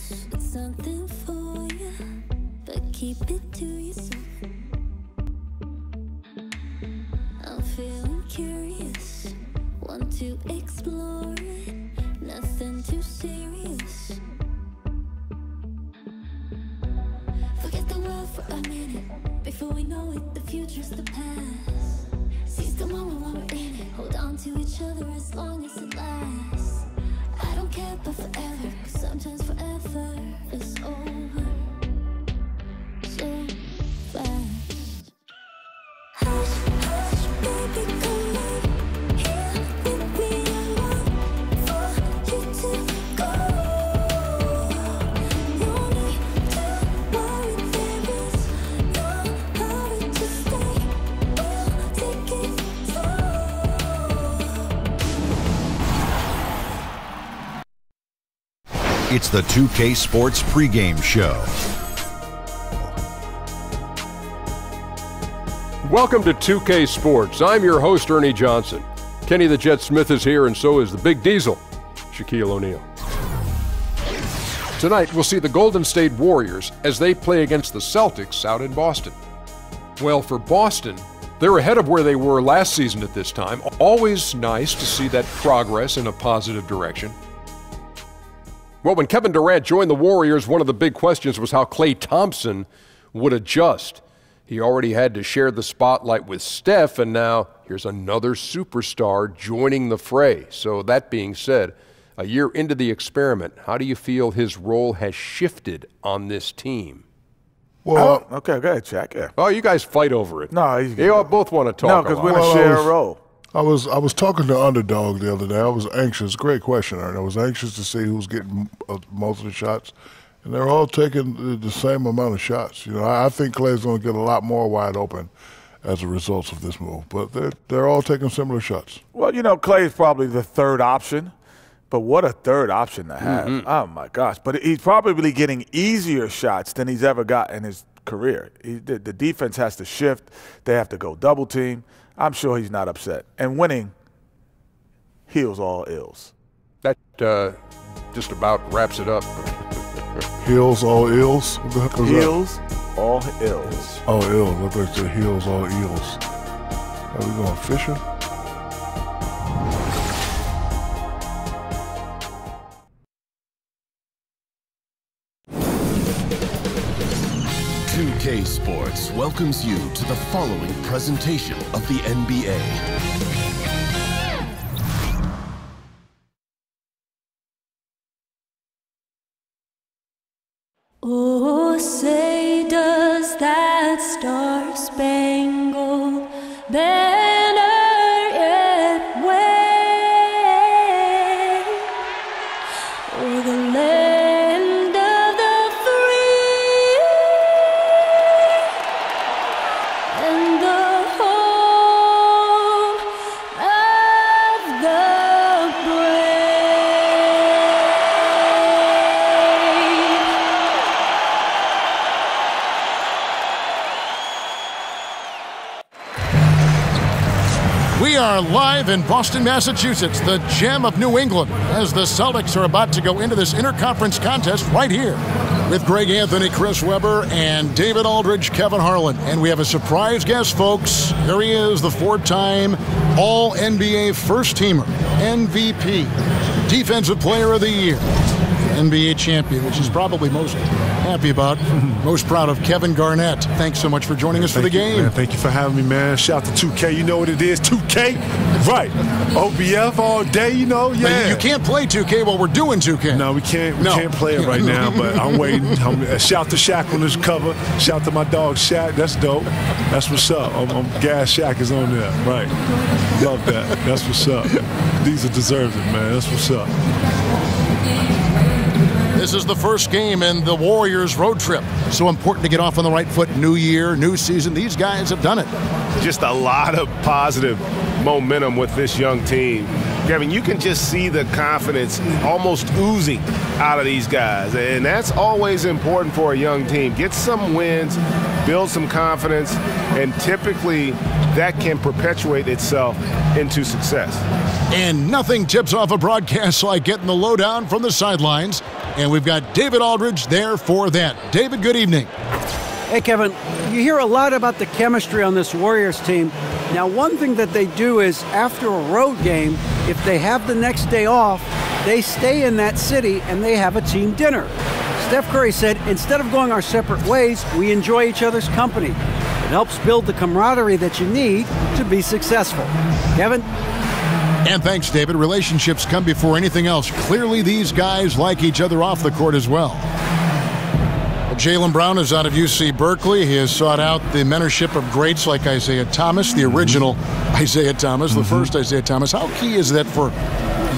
Got something for you, but keep it to yourself. I'm feeling curious, want to explore it, nothing too serious. Forget the world for a minute, before we know it, the future's the past. Seize the moment while we're in it, hold on to each other as long as it lasts. I don't care about forever, 'cause sometimes forever is over so fast. Hush, hush, baby, come on, here with me, I want for you to go. No need to worry, there is no hurry to stay, we'll take it slow. It's the 2K Sports pregame show. Welcome to 2K Sports. I'm your host, Ernie Johnson. Kenny the Jet Smith is here, and so is the Big Diesel, Shaquille O'Neal. Tonight, we'll see the Golden State Warriors as they play against the Celtics out in Boston. Well, for Boston, they're ahead of where they were last season at this time. Always nice to see that progress in a positive direction. Well, when Kevin Durant joined the Warriors, one of the big questions was how Klay Thompson would adjust. He already had to share the spotlight with Steph, and now here's another superstar joining the fray. So that being said, a year into the experiment, how do you feel his role has shifted on this team? Well, okay, go ahead, Jack. Yeah. Oh, you guys fight over it. No, you all both want to talk. No, because we're going to share a role. I was talking to Underdog the other day. I was anxious. Great question, Aaron. I was anxious to see who's getting most of the shots, and they're all taking the same amount of shots. You know, I think Klay's going to get a lot more wide open as a result of this move, but they're all taking similar shots. Well, you know, Klay is probably the third option, but what a third option to have. Mm-hmm. Oh, my gosh. But he's probably getting easier shots than he's ever got in his career. The defense has to shift. They have to go double team. I'm sure he's not upset. And winning heals all ills. That just about wraps it up. Heals all ills? Heals all ills. Oh, ills. I thought you said heals all eels. Are we going fishing? K Sports welcomes you to the following presentation of the NBA. Oh, say does that star-spangled banner yet wave o'er the land of the free and the home of the We are live in Boston, Massachusetts, the gem of New England, as the Celtics are about to go into this interconference contest right here with Greg Anthony, Chris Webber, and David Aldridge, Kevin Harlan. And we have a surprise guest, folks. Here he is, the four-time All-NBA first-teamer, MVP, Defensive Player of the Year, NBA champion, which is probably most happy about, most proud of, Kevin Garnett. Thanks so much for joining us for the game. Man. Thank you for having me, man. Shout out to 2K. You know what it is, 2K? Right. OBF all day, you know? Yeah. You can't play 2K while we're doing 2K. No, we can't. We can't play it right now, but I'm waiting. Shout to Shaq on this cover. Shout to my dog, Shaq. That's dope. That's what's up. Gas Shaq is on there. Right. Love that. That's what's up. These deserves it, man. That's what's up. This is the first game in the Warriors road trip. So important to get off on the right foot. New year, new season. These guys have done it. Just a lot of positive momentum with this young team. Kevin, you can just see the confidence almost oozing out of these guys. And that's always important for a young team. Get some wins, build some confidence, and typically that can perpetuate itself into success. And nothing tips off a broadcast like getting the lowdown from the sidelines. And we've got David Aldridge there for that. David, good evening. Hey, Kevin, you hear a lot about the chemistry on this Warriors team. Now, one thing that they do is after a road game, if they have the next day off, they stay in that city and they have a team dinner. Steph Curry said, instead of going our separate ways, we enjoy each other's company. It helps build the camaraderie that you need to be successful. Kevin? And thanks, David. Relationships come before anything else. Clearly, these guys like each other off the court as well. Jaylen Brown is out of UC Berkeley. He has sought out the mentorship of greats like Isaiah Thomas, the original Isaiah Thomas, the first Isaiah Thomas. How key is that for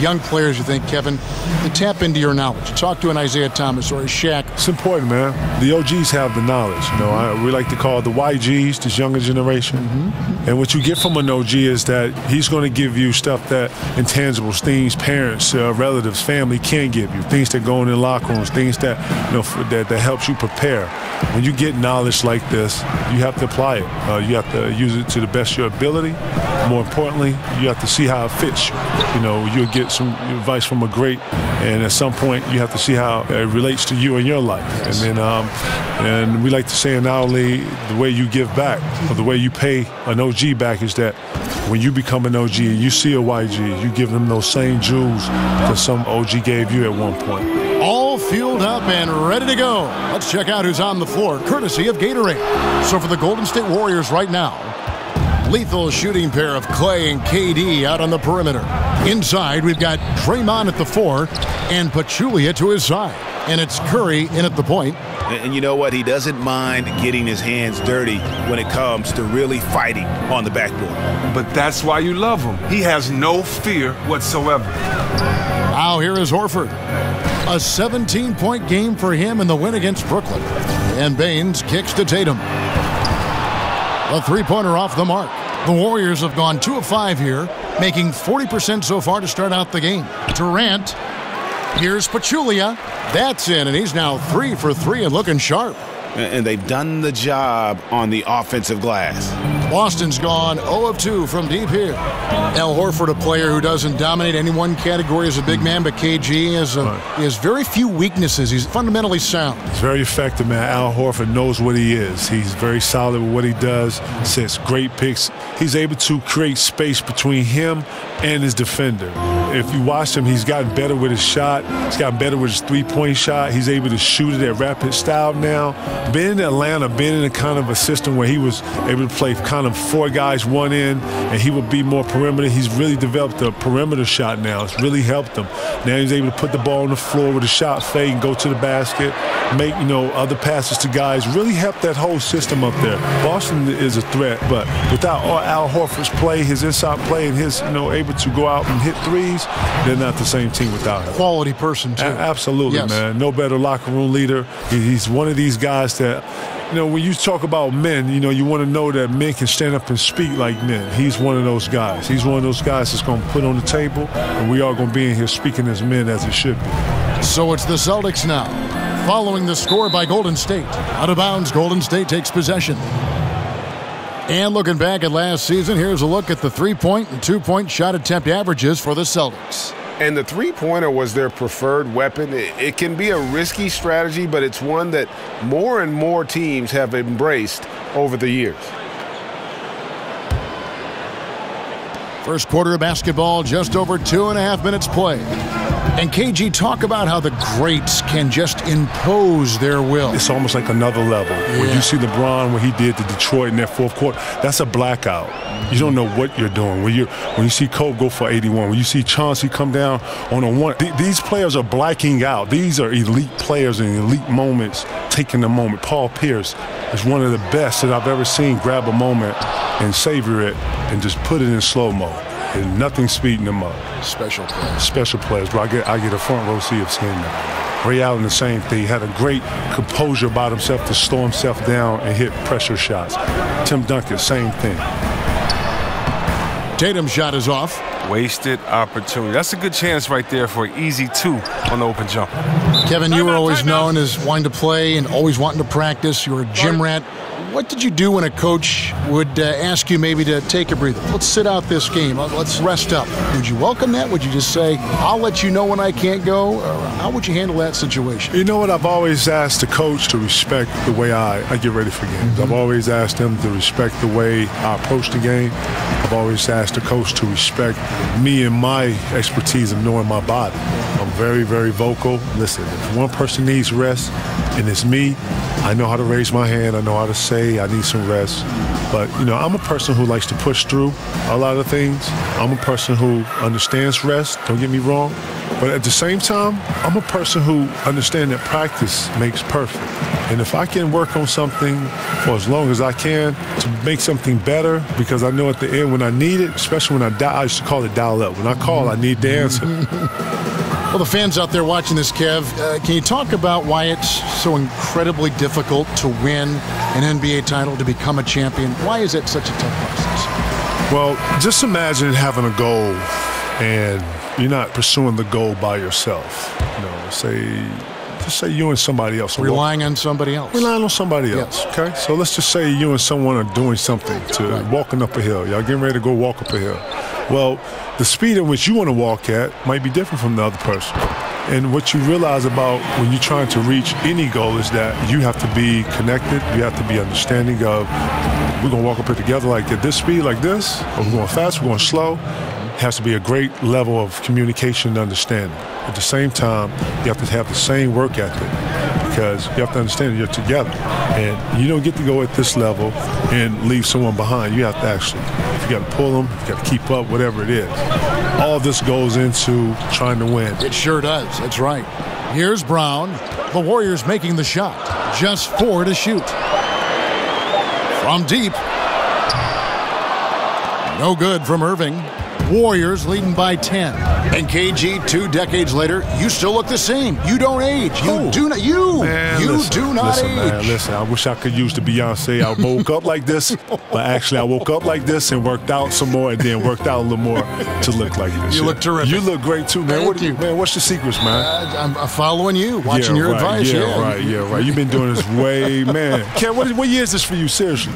young players, you think, Kevin, to tap into your knowledge? Talk to an Isaiah Thomas or a Shaq. It's important, man. The OGs have the knowledge. You know, we like to call the YGs, this younger generation. And what you get from an OG is that he's going to give you stuff that intangibles, things parents, relatives, family can't give you, things that go in the locker rooms, things that, you know, that helps you prepare. When you get knowledge like this, you have to apply it. You have to use it to the best of your ability. More importantly, you have to see how it fits you. You know, you'll get some advice from a great, and at some point you have to see how it relates to you and your life. And then, and we like to say, not only the way you give back, or the way you pay an OG back, is that when you become an OG and you see a YG, you give them those same jewels that some OG gave you at one point. All fueled up and ready to go. Let's check out who's on the floor, courtesy of Gatorade. So for the Golden State Warriors right now, lethal shooting pair of Clay and KD out on the perimeter. Inside, we've got Draymond at the 4 and Pachulia to his side. And it's Curry in at the point. And you know what? He doesn't mind getting his hands dirty when it comes to really fighting on the backboard. But that's why you love him. He has no fear whatsoever. Now here is Horford. A 17-point game for him in the win against Brooklyn. And Baines kicks to Tatum. A three-pointer off the mark. The Warriors have gone 2 of 5 here, making 40% so far to start out the game. Durant. Here's Pachulia. That's in, and he's now 3 for 3 and looking sharp. And they've done the job on the offensive glass. Boston's gone 0 of 2 from deep here. Al Horford, a player who doesn't dominate any one category as a big man, but KG has very few weaknesses. He's fundamentally sound. He's very effective, man. Al Horford knows what he is. He's very solid with what he does. Sets great picks. He's able to create space between him and his defender. If you watch him, he's gotten better with his shot. He's gotten better with his three-point shot. He's able to shoot it at rapid style now. Being in Atlanta, being in a kind of a system where he was able to play kind of 4 guys, 1 in, and he would be more perimeter. He's really developed a perimeter shot now. It's really helped him. Now he's able to put the ball on the floor with a shot fake and go to the basket, make, you know, other passes to guys. Really helped that whole system up there. Boston is a threat, but without Al Horford's play, his inside play, and his, you know, able to go out and hit threes, they're not the same team without him. Quality person, too. Absolutely, yes. Man. No better locker room leader. He's one of these guys that, you know, when you talk about men, you know, you want to know that men can stand up and speak like men. He's one of those guys. He's one of those guys that's going to put on the table, and we are going to be in here speaking as men as it should be. So it's the Celtics now, following the score by Golden State. Out of bounds, Golden State takes possession. And looking back at last season, here's a look at the 3-point and 2-point shot attempt averages for the Celtics. And the three-pointer was their preferred weapon. It can be a risky strategy, but it's one that more and more teams have embraced over the years. First quarter of basketball, just over 2.5 minutes play. And KG, talk about how the greats can just impose their will. It's almost like another level. Yeah. When you see LeBron, what he did to Detroit in that fourth quarter, that's a blackout. You don't know what you're doing. When you see Kobe go for 81, when you see Chauncey come down on a 1, these players are blacking out. These are elite players in elite moments, taking the moment. Paul Pierce is one of the best that I've ever seen grab a moment and savor it and just put it in slow-mo. And nothing speeding them up. Special players. Special players, but I get a front row seat of seeing that. Ray Allen, the same thing. He had a great composure about himself to slow himself down and hit pressure shots. Tim Duncan, same thing. Tatum's shot is off. Wasted opportunity. That's a good chance right there for an easy 2 on the open jump. Kevin, you were always known as wanting to play and always wanting to practice. You were a gym rat. What did you do when a coach would ask you maybe to take a breather? Let's sit out this game. Let's rest up. Would you welcome that? Would you just say, I'll let you know when I can't go? Or how would you handle that situation? You know what? I've always asked the coach to respect the way I get ready for games. I've always asked him to respect the way I approach the game. I've always asked the coach to respect me and my expertise of knowing my body. I'm very, very vocal. Listen, if one person needs rest and it's me, I know how to raise my hand. I know how to say I need some rest. But, I'm a person who likes to push through a lot of things. I'm a person who understands rest, don't get me wrong. But at the same time, I'm a person who understands that practice makes perfect. And if I can work on something for as long as I can to make something better, because I know at the end when I need it, especially when I used to call it dial up. When I call, I need the answer. Well, the fans out there watching this, Kev, can you talk about why it's so incredibly difficult to win an NBA title, to become a champion? Why is that such a tough process? Well, just imagine having a goal and you're not pursuing the goal by yourself. Just say you and somebody else. Relying on somebody else. Relying on somebody else, okay? So let's just say you and someone are doing something walking up a hill. Y'all getting ready to go walk up a hill. Well, the speed in which you want to walk at might be different from the other person. And what you realize about when you're trying to reach any goal is that you have to be connected. You have to be understanding of, we're going to walk up here together like at this speed, like this, or we're going fast, we're going slow. It has to be a great level of communication and understanding. At the same time, you have to have the same work ethic because you have to understand that you're together. And you don't get to go at this level and leave someone behind. You have to actually, if you got to pull them, you got to keep up, whatever it is. All this goes into trying to win. It sure does. That's right. Here's Brown. The Warriors making the shot. Just 4 to shoot. From deep. No good from Irving. Warriors leading by 10. And KG, 2 decades later, you still look the same. You don't age. You do not. You do not age. Man, listen, I wish I could use the Beyonce. I woke up like this, but actually I woke up like this and worked out some more and then worked out a little more to look like this. You look terrific. You look great too, man. Thank you. Man, what's the secrets, man? I'm following you, watching your advice. Yeah, right. You've been doing this way, man. Ken, what year is this for you, seriously?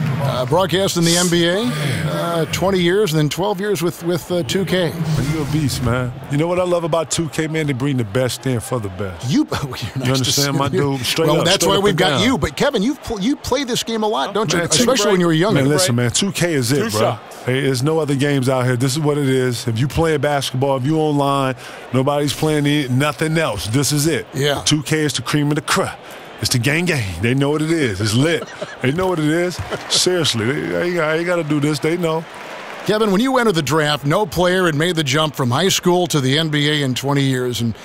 Broadcasting the NBA, 20 years and then 12 years with 2K. You're a beast, man. You know what I love about 2K, man? They bring the best in for the best. You understand, my dude? Straight up. That's why we've got down. you. But, Kevin, you play this game a lot, don't you? Especially when you were younger. Man, listen, man, 2K is it, bro. Hey, there's no other games out here. This is what it is. If you play basketball, if you online, nobody's playing nothing else. This is it. Yeah. 2K is the cream of the crop. It's the gang. They know what it is. It's lit. They know what it is. Seriously, they ain't got to do this. They know. Kevin, when you entered the draft, no player had made the jump from high school to the NBA in 20 years. And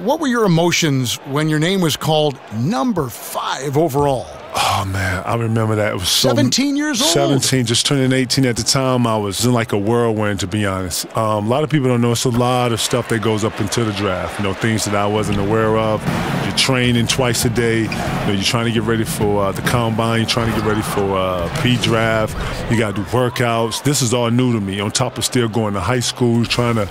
what were your emotions when your name was called number 5 overall? Oh, man, I remember that. It was 17 years old? 17, just turning 18 at the time. I was in like a whirlwind, to be honest. A lot of people don't know it's a lot of stuff that goes up into the draft, things that I wasn't aware of. You're training twice a day. You're trying to get ready for the combine. You're trying to get ready for pre-draft. You got to do workouts. This is all new to me, on top of still going to high school, trying to,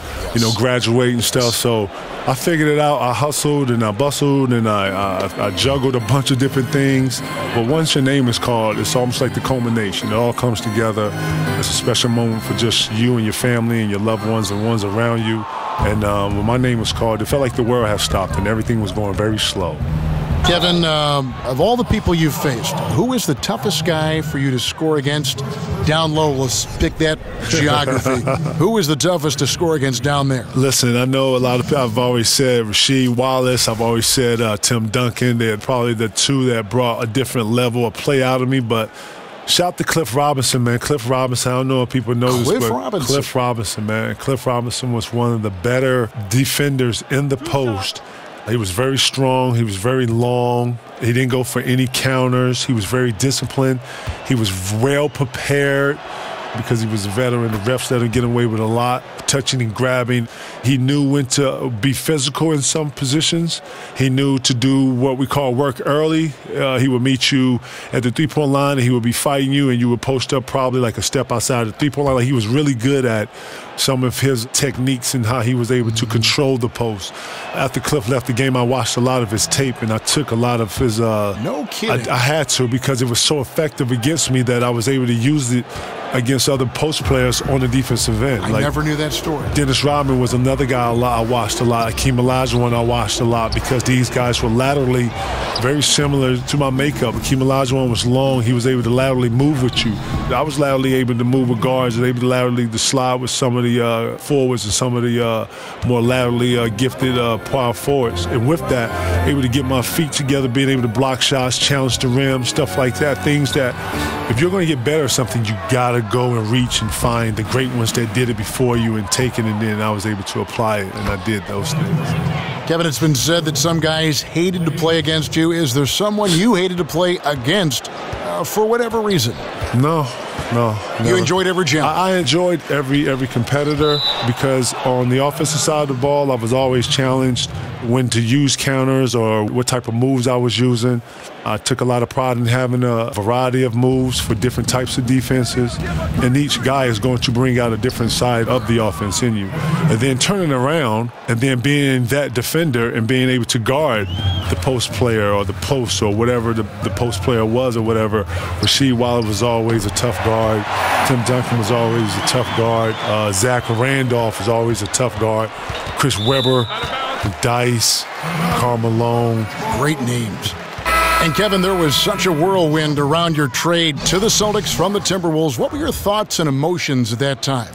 graduate and stuff. So I figured it out. I hustled and I bustled and I juggled a bunch of different things. But once your name is called, it's almost like the culmination. It all comes together. It's a special moment for just you and your family and your loved ones and ones around you. And when my name was called, it felt like the world had stopped and everything was going very slow. Kevin, of all the people you've faced, who is the toughest guy for you to score against down low? Let's pick that geography. Who is the toughest to score against down there? Listen, I know a lot of people. I've always said Rasheed Wallace. I've always said Tim Duncan. They're probably the two that brought a different level of play out of me. But shout out to Cliff Robinson, man. Cliff Robinson, I don't know if people know this, but Cliff Robinson, man. Cliff Robinson was one of the better defenders in the post. He was very strong. He was very long. He didn't go for any counters. He was very disciplined. He was well prepared. because he was a veteran. The refs let him get away with a lot, touching and grabbing. He knew when to be physical in some positions. He knew to do what we call work early. He would meet you at the three-point line, and he would be fighting you, and you would post up probably like a step outside the three-point line. Like, he was really good at some of his techniques and how he was able to control the post. After Cliff left the game, I watched a lot of his tape, and I took a lot of his no kidding. I had to, because it was so effective against me that I was able to use it against other post players on the defensive end. I never knew that story. Dennis Rodman was another guy I watched a lot. Akeem Olajuwon I watched a lot, because these guys were laterally very similar to my makeup. Akeem Olajuwon was long. He was able to laterally move with you. I was laterally able to move with guards, and able to laterally to slide with some of the forwards and some of the more laterally gifted power forwards. And with that, able to get my feet together, being able to block shots, challenge the rim, stuff like that. Things that, if you're going to get better at something, you got to go and reach and find the great ones that did it before you and take it, and then I was able to apply it, and I did those things. Kevin, it's been said that some guys hated to play against you. Is there someone you hated to play against for whatever reason? No. You enjoyed every jump? I enjoyed every competitor, because on the offensive side of the ball, I was always challenged when to use counters or what type of moves I was using. I took a lot of pride in having a variety of moves for different types of defenses, and each guy is going to bring out a different side of the offense in you. And then turning around and then being that defender and being able to guard the post player or the post or whatever the post player was or whatever. Rasheed Wallace was always a tough guard. Tim Duncan was always a tough guard. Zach Randolph was always a tough guard. Chris Webber, Dice, Karl Malone. Great names. And Kevin, there was such a whirlwind around your trade to the Celtics from the Timberwolves. What were your thoughts and emotions at that time?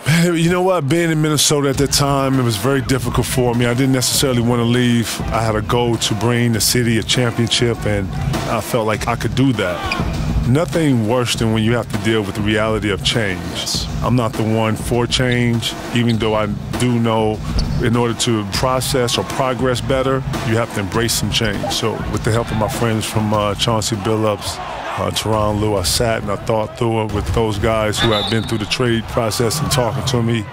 Man, you know what? Being in Minnesota at that time, it was very difficult for me. I didn't necessarily want to leave. I had a goal to bring the city a championship, and I felt like I could do that. Nothing worse than when you have to deal with the reality of change. I'm not the one for change, even though I do know in order to process or progress better, you have to embrace some change. So with the help of my friends from Chauncey Billups, Teron Lue, I sat and I thought through it with those guys who had been through the trade process and talking to me,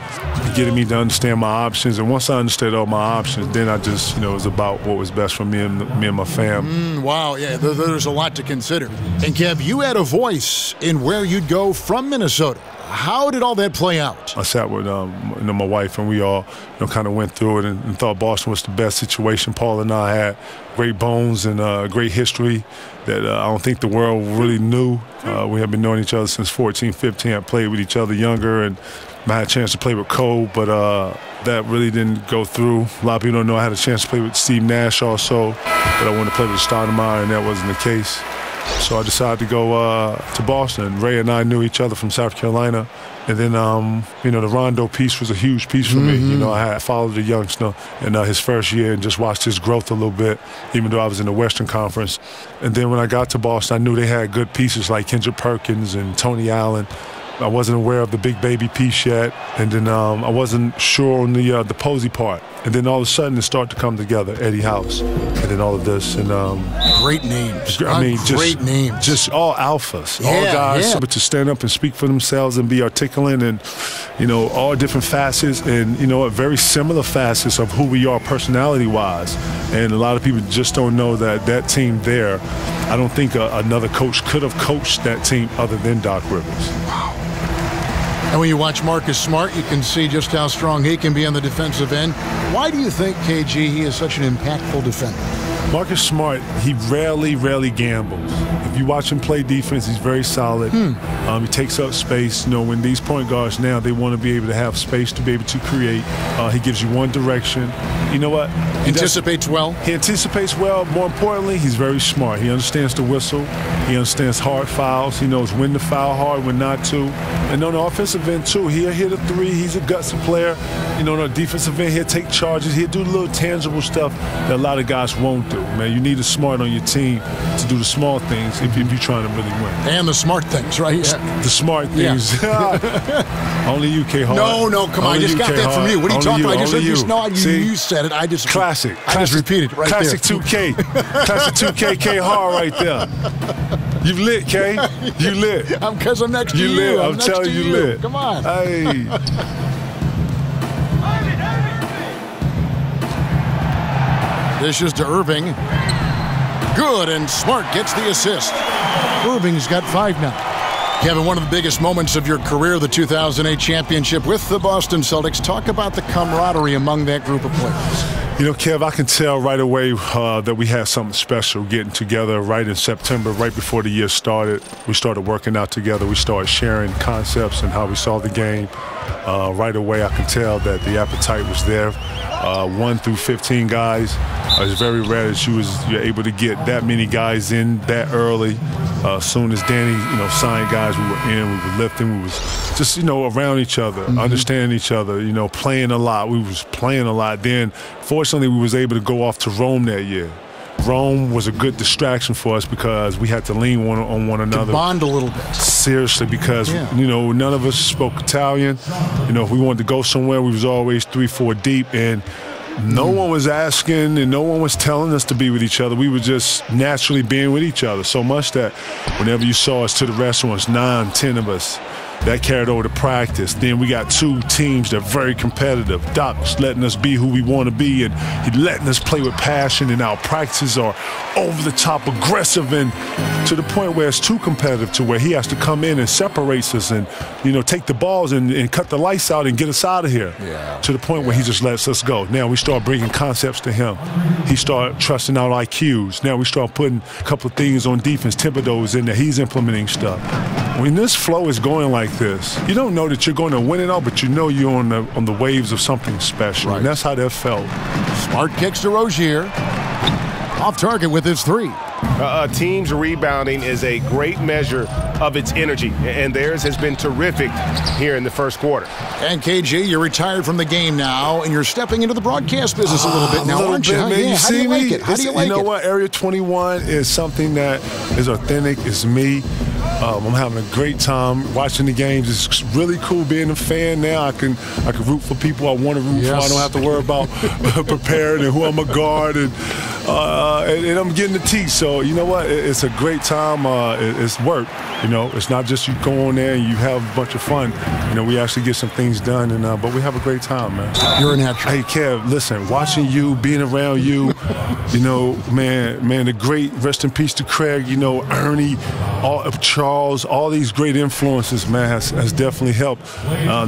getting me to understand my options. And once I understood all my options, then I just, it was about what was best for me and my fam. Wow, yeah, there's a lot to consider. And Kev, you had a voice in where you'd go from Minnesota. How did all that play out? I sat with my wife, and we all kind of went through it and thought Boston was the best situation. Paul and I had great bones and great history that I don't think the world really knew. We have been knowing each other since 14, 15. I played with each other younger, and I had a chance to play with Cole, but that really didn't go through. A lot of people don't know I had a chance to play with Steve Nash also, but I wanted to play with Stoudemire, and that wasn't the case. So I decided to go to Boston. Ray and I knew each other from South Carolina. And then, the Rondo piece was a huge piece for me. I had followed the youngster in his first year and just watched his growth a little bit, even though I was in the Western Conference. And then when I got to Boston, I knew they had good pieces like Kendrick Perkins and Tony Allen. I wasn't aware of the big baby piece yet, and then I wasn't sure on the Posey part. And then all of a sudden it started to come together, Eddie House, and then all of this. And great names. Great names. Just all alphas, all guys able to stand up and speak for themselves and be articulate, and all different facets, and very similar facets of who we are personality-wise. And a lot of people just don't know that team there. I don't think another coach could have coached that team other than Doc Rivers. Wow. And when you watch Marcus Smart, you can see just how strong he can be on the defensive end. Why do you think, KG, he is such an impactful defender? Marcus Smart, he rarely gambles. If you watch him play defense, he's very solid. He takes up space. When these point guards now, they want to be able to have space to be able to create. He gives you one direction. You know what? He anticipates well. He anticipates well. More importantly, he's very smart. He understands the whistle. He understands hard fouls. He knows when to foul hard, when not to. And on the offensive end, too, he'll hit a three. He's a gutsy player. On the defensive end, he'll take charges. He'll do little tangible stuff that a lot of guys won't do. Man, you need a smart on your team to do the small things. things if you're trying to really win. And the smart things, right? The smart things. Only you, K-Hard. No, come on. I just got that from you. What are you talking about? I just you said it. I just classic. I just repeated it right classic there. 2K. Classic 2K K-Hard right there. You lit, K. You lit. Because I'm next to you. You lit. I'm next telling to you lit. Come on. Hey. This is to Irving. Good, and Smart gets the assist. Irving's got 5 now. Kevin, one of the biggest moments of your career, the 2008 championship with the Boston Celtics. Talk about the camaraderie among that group of players. You know, Kev, I can tell right away that we had something special getting together right in September, right before the year started. We started working out together. We started sharing concepts and how we saw the game. Right away, I can tell that the appetite was there. 1 through 15 guys. It's very rare that you're able to get that many guys in that early. As soon as Danny, signed guys, we were in, we were lifting, we was just, around each other, understanding each other, playing a lot. We was playing a lot. Then, fortunately, we was able to go off to Rome that year. Rome was a good distraction for us because we had to lean on one another. To bond a little bit. Seriously, because, none of us spoke Italian. If we wanted to go somewhere, we was always 3-4 deep, and no one was asking and no one was telling us to be with each other. We were just naturally being with each other so much that whenever you saw us to the restaurants, 9, 10 of us, that carried over to practice. Then we got 2 teams that are very competitive. Doc's letting us be who we want to be, and he letting us play with passion, and our practices are over the top aggressive, and to the point where it's too competitive to where he has to come in and separates us and, take the balls and cut the lights out and get us out of here. To the point where he just lets us go. Now we start bringing concepts to him. He started trusting our IQs. Now we start putting a couple of things on defense, Thibodeau's in there. He's implementing stuff. When this flow is going like this, you don't know that you're going to win it all, but you're on the waves of something special. Right. And that's how that felt. Smart kicks to Rozier. Off target with his 3. A team's rebounding is a great measure of its energy, and theirs has been terrific here in the first quarter. And KG, you're retired from the game now, and you're stepping into the broadcast business a little bit now, aren't you? Man, yeah. How do you like it? How do you like it? You know what? Area 21 is something that is authentic. It's me. I'm having a great time watching the games. It's really cool being a fan now. I can root for people I want to root for. I don't have to worry about preparing and who I'm a guard, and I'm getting the tea. So you know what? It's a great time. It's work. It's not just you go on there and you have a bunch of fun. We actually get some things done, and but we have a great time, man. You're a natural. Hey, Kev, listen, watching you, being around you, man, the great, rest in peace to Craig, Ernie, Charles, all these great influences, man, has definitely helped,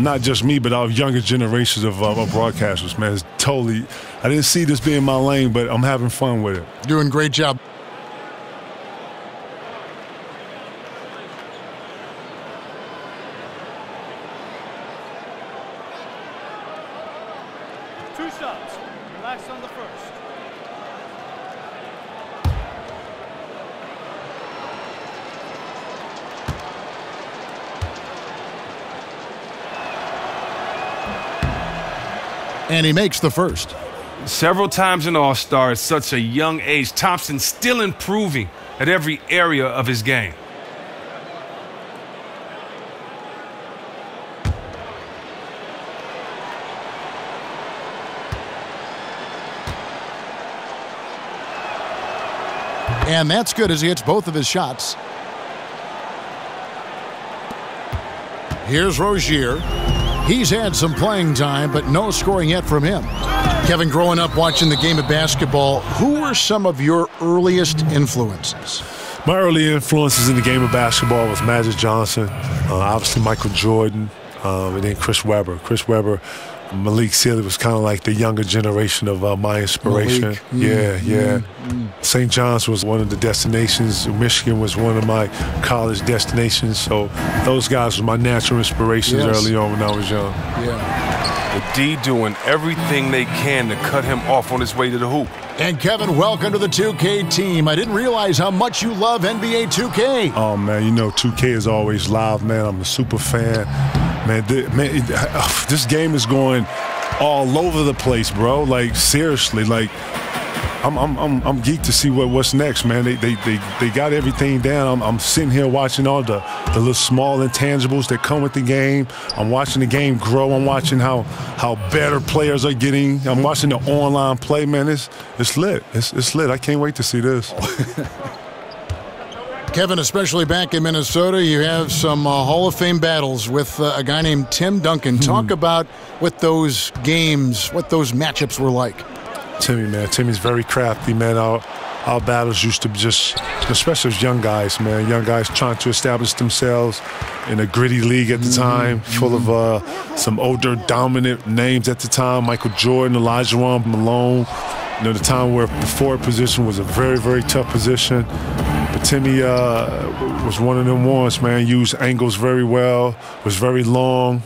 not just me, but our younger generations of broadcasters, man. It's totally, I didn't see this being my lane, but I'm having fun with it. Doing a great job. Relax on the first. And he makes the first. Several times an All-Star at such a young age, Thompson still improving at every area of his game. And that's good as he hits both of his shots. Here's Rozier. He's had some playing time, but no scoring yet from him. Kevin, growing up watching the game of basketball, who were some of your earliest influences? My early influences in the game of basketball was Magic Johnson, obviously Michael Jordan, and then Chris Webber. Chris Webber, Malik Sealy was kind of like the younger generation of my inspiration. Yeah. St. John's was one of the destinations. Michigan was one of my college destinations. So those guys were my natural inspirations early on when I was young. The D doing everything they can to cut him off on his way to the hoop. And Kevin, welcome to the 2K team. I didn't realize how much you love NBA 2K. Oh, man, 2K is always live, man. I'm a super fan. Man, this game is going all over the place, bro. Like, seriously, like, I'm geeked to see what's next, man. They got everything down. I'm sitting here watching all the little small intangibles that come with the game. I'm watching the game grow. I'm watching how better players are getting. I'm watching the online play, man. It's lit. It's lit. I can't wait to see this. Kevin, especially back in Minnesota, you have some Hall of Fame battles with a guy named Tim Duncan. Talk about what those games, what those matchups were like. Timmy's very crafty, man. Our battles used to be just, especially as young guys, man. Young guys trying to establish themselves in a gritty league at the time, full of some older, dominant names at the time. Michael Jordan, Elijah Malone. You know, the time where the forward position was a very, very tough position. But Timmy was one of them ones, man. Used angles very well, was very long.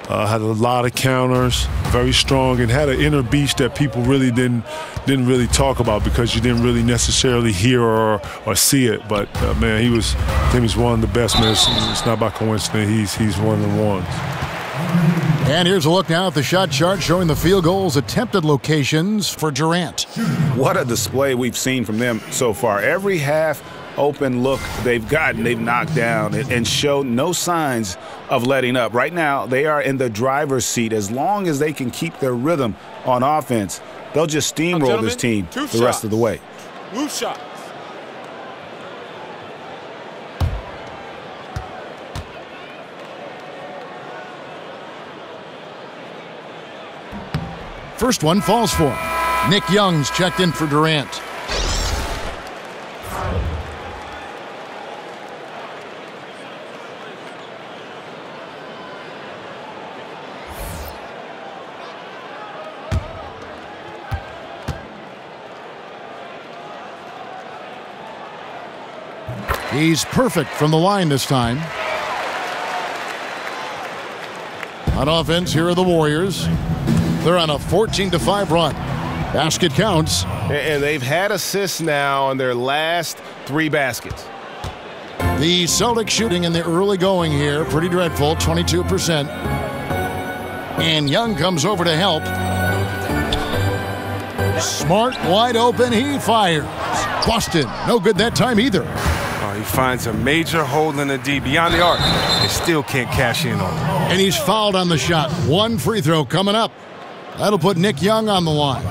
Had a lot of counters, very strong, and had an inner beast that people really didn't really talk about because you didn't really necessarily hear or see it. But man, Timmy's one of the best, man. It's not by coincidence. He's one of the ones. And here's a look now at the shot chart showing the field goals attempted locations for Durant. What a display we've seen from them so far. Every half open look they've knocked down and showed no signs of letting up. Right now, they are in the driver's seat. As long as they can keep their rhythm on offense, they'll just steamroll this team the rest of the way. Loose shots. First one falls for him. Nick Young's checked in for Durant. He's perfect from the line this time. On offense, here are the Warriors. They're on a 14-5 run. Basket counts. And they've had assists now on their last 3 baskets. The Celtics shooting in the early going here. Pretty dreadful, 22%. And Young comes over to help. Smart, wide open, he fires. Boston, no good that time either. He finds a major hole in the D beyond the arc. They still can't cash in on it. And he's fouled on the shot. One free throw coming up. That'll put Nick Young on the line.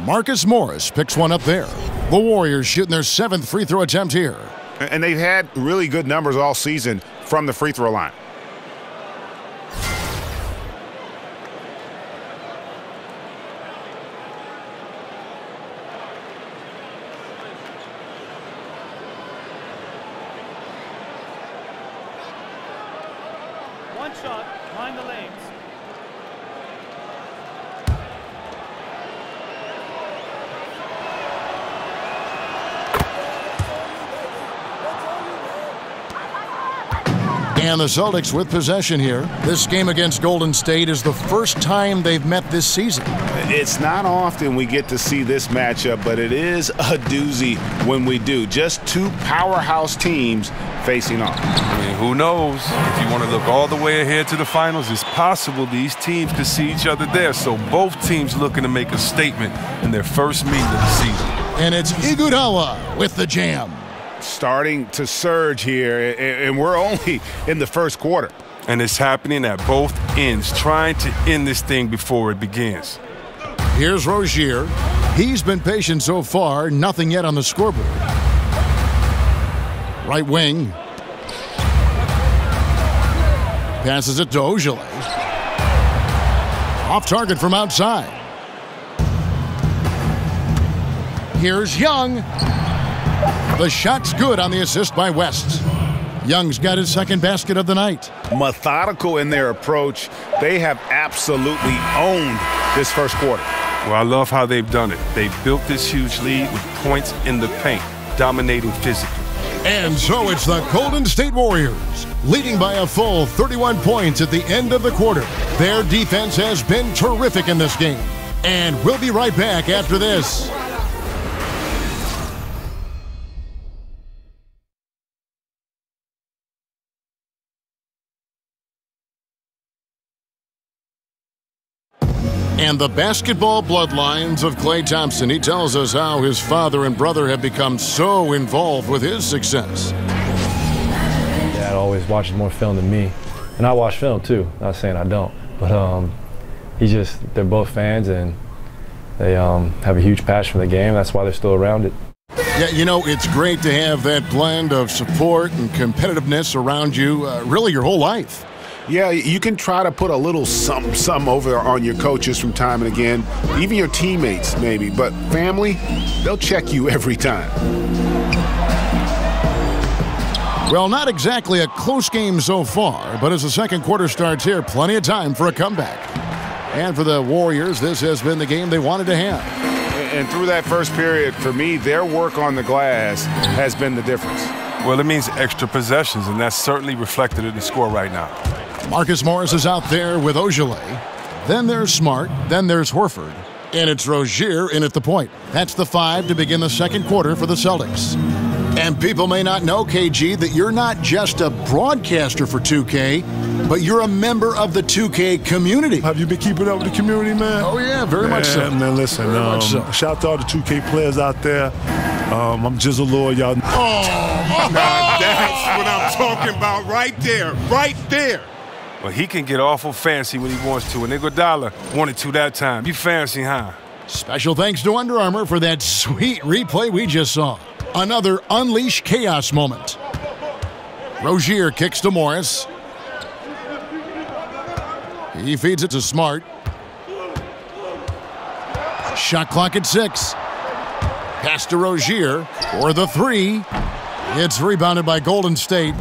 Marcus Morris picks one up there. The Warriors shooting their 7th free throw attempt here. And they've had really good numbers all season from the free throw line. One shot, mind the lanes. And the Celtics with possession here. This game against Golden State is the first time they've met this season. It's not often we get to see this matchup, but it is a doozy when we do. Just 2 powerhouse teams facing off. I mean, who knows? If you want to look all the way ahead to the finals, it's possible these teams could see each other there. So both teams looking to make a statement in their first meeting of the season. And it's Iguodala with the jam. Starting to surge here, and we're only in the first quarter. And it's happening at both ends, trying to end this thing before it begins. Here's Rozier. He's been patient so far, nothing yet on the scoreboard. Right wing. Passes it to Ojale. Off target from outside. Here's Young. The shot's good on the assist by West. Young's got his 2nd basket of the night. Methodical in their approach. They have absolutely owned this first quarter. Well, I love how they've done it. They've built this huge lead with points in the paint, dominating physically. And so it's the Golden State Warriors, leading by a full 31 points at the end of the quarter. Their defense has been terrific in this game. And we'll be right back after this. And the basketball bloodlines of Klay Thompson. He tells us how his father and brother have become so involved with his success. Dad always watches more film than me. And I watch film too, not saying I don't. But they're both fans and they have a huge passion for the game. That's why they're still around it. Yeah, you know, it's great to have that blend of support and competitiveness around you really your whole life. Yeah, you can try to put a little something over on your coaches from time and again, even your teammates maybe, but family, they'll check you every time. Well, not exactly a close game so far, but as the second quarter starts here, plenty of time for a comeback. And for the Warriors, this has been the game they wanted to have. And through that first period, for me, their work on the glass has been the difference. Well, it means extra possessions, and that's certainly reflected in the score right now. Marcus Morris is out there with Ojale. Then there's Smart. Then there's Horford. And it's Rozier in at the point. That's the 5 to begin the second quarter for the Celtics. And people may not know, KG, that you're not just a broadcaster for 2K, but you're a member of the 2K community. Have you been keeping up with the community, man? Oh, yeah, very much so. Man, listen, shout out to all the 2K players out there. I'm Jizzle Lord, y'all. Now that's what I'm talking about right there, right there. Well, he can get awful fancy when he wants to, and Iguodala wanted to that time. You fancy, huh? Special thanks to Under Armour for that sweet replay we just saw. Another Unleash Chaos moment. Rozier kicks to Morris. He feeds it to Smart. Shot clock at 6. Pass to Rozier for the 3. It's rebounded by Golden State.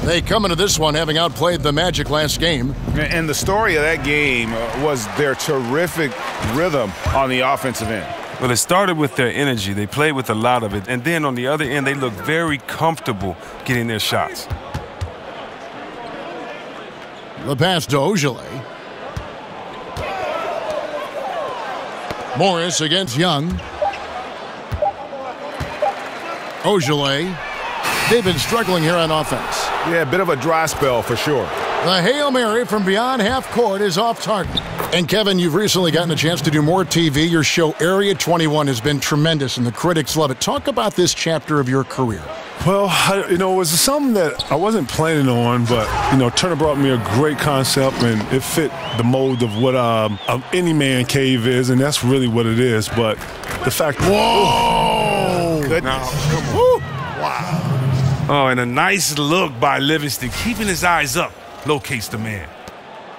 They come into this one having outplayed the Magic last game. And the story of that game was their terrific rhythm on the offensive end. Well, it started with their energy. They played with a lot of it. And then on the other end, they looked very comfortable getting their shots. The pass to Ojale. Morris against Young. Ojale. They've been struggling here on offense. Yeah, a bit of a dry spell for sure. The Hail Mary from beyond half court is off target. And Kevin, you've recently gotten a chance to do more TV. Your show Area 21 has been tremendous, and the critics love it. Talk about this chapter of your career. Well, it was something that I wasn't planning on, but, Turner brought me a great concept, and it fit the mold of what any man cave is, and that's really what it is. But the fact that... Whoa! Goodness. Now, come on. Wow. Oh, and a nice look by Livingston, keeping his eyes up, locates the man.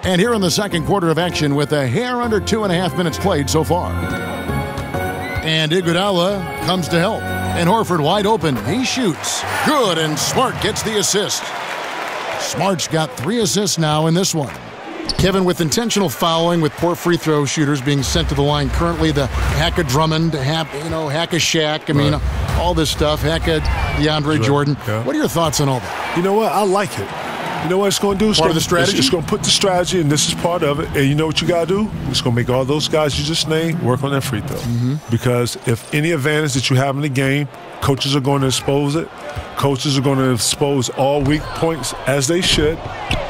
And here in the second quarter of action with a hair under 2.5 minutes played so far. And Iguodala comes to help. And Horford wide open. He shoots. Good, and Smart gets the assist. Smart's got 3 assists now in this one. Kevin, with intentional fouling, with poor free throw shooters being sent to the line currently, the Hacka Drummond, Hacka Shaq, all this stuff, Hacka DeAndre Jordan. Yeah. What are your thoughts on all that? You know what? I like it. You know what it's going to do? It's part of the strategy? It's going to put the strategy, and this is part of it. And you know what you got to do? It's going to make all those guys you just named work on their free throw. Mm-hmm. Because if any advantage that you have in the game, coaches are going to expose it. Coaches are going to expose all weak points as they should,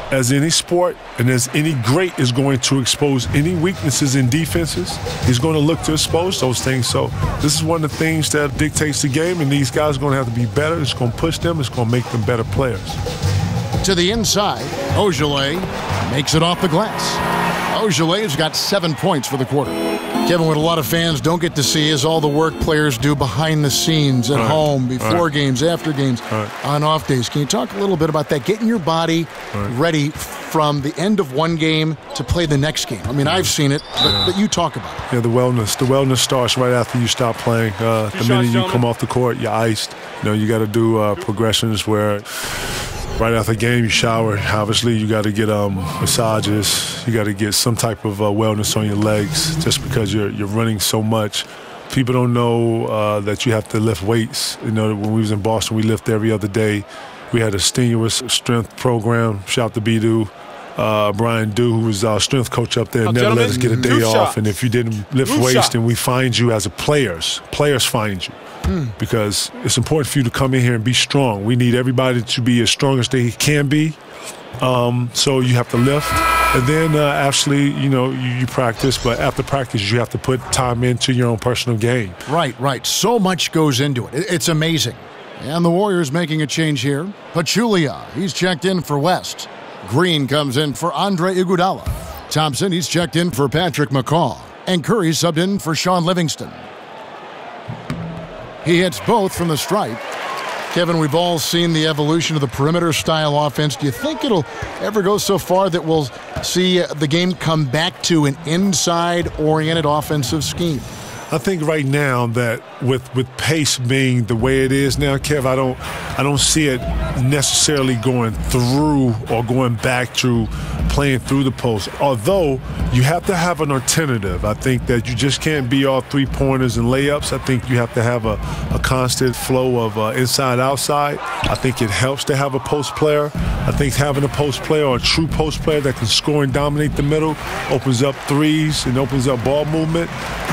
as any sport, and as any great is going to expose any weaknesses in defenses. He's going to look to expose those things. So this is one of the things that dictates the game, and these guys are going to have to be better. It's going to push them. It's going to make them better players. To the inside, Ojale makes it off the glass. Ojale's got 7 points for the quarter. Kevin, what a lot of fans don't get to see is all the work players do behind the scenes at home, before games, after games, on off days. Can you talk a little bit about that? Getting your body ready from the end of one game to play the next game. I mean, I've seen it, but you talk about it. Yeah, the wellness starts right after you stop playing. The minute you come off the court, you're iced. You got to do progressions where right after the game, you shower. Obviously, you got to get massages. You got to get some type of wellness on your legs just because you're running so much. People don't know that you have to lift weights. When we was in Boston, we lift every other day. We had a strenuous strength program. Shout out to Bidu. Brian Dew, who was our strength coach up there, never let us get a day off. And if you didn't lift weights, then we find you as a players. Players find you. Because it's important for you to come in here and be strong. We need everybody to be as strong as they can be. So you have to lift. And then actually, you practice, but after practice, you have to put time into your own personal game. Right. So much goes into it. It's amazing. And the Warriors making a change here. Pachulia, he's checked in for West. Green comes in for Andre Iguodala. Thompson, he's checked in for Patrick McCaw. And Curry subbed in for Sean Livingston. He hits both from the stripe. Kevin, we've all seen the evolution of the perimeter-style offense. Do you think it'll ever go so far that we'll see the game come back to an inside-oriented offensive scheme? I think right now that with pace being the way it is now, Kev, I don't see it necessarily going through or going back to playing through the post. Although you have to have an alternative. I think that you just can't be all three-pointers and layups. I think you have to have a constant flow of inside-outside. I think it helps to have a post player. I think having a post player or a true post player that can score and dominate the middle opens up threes and opens up ball movement.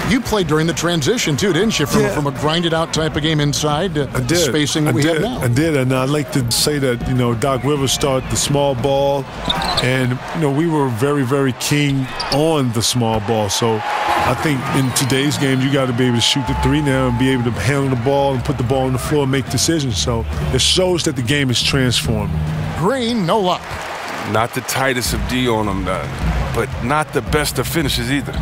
You played during the transition too, didn't you? From a grinded-out type of game inside to the spacing that we have now. I did, and I'd like to say that Doc Rivers started the small ball, and we were very, very keen on the small ball. So I think in today's game, you got to be able to shoot the three now and be able to handle the ball and put the ball on the floor and make decisions. So it shows that the game is transforming. Green, no luck. Not the tightest of D on him, but not the best of finishes either.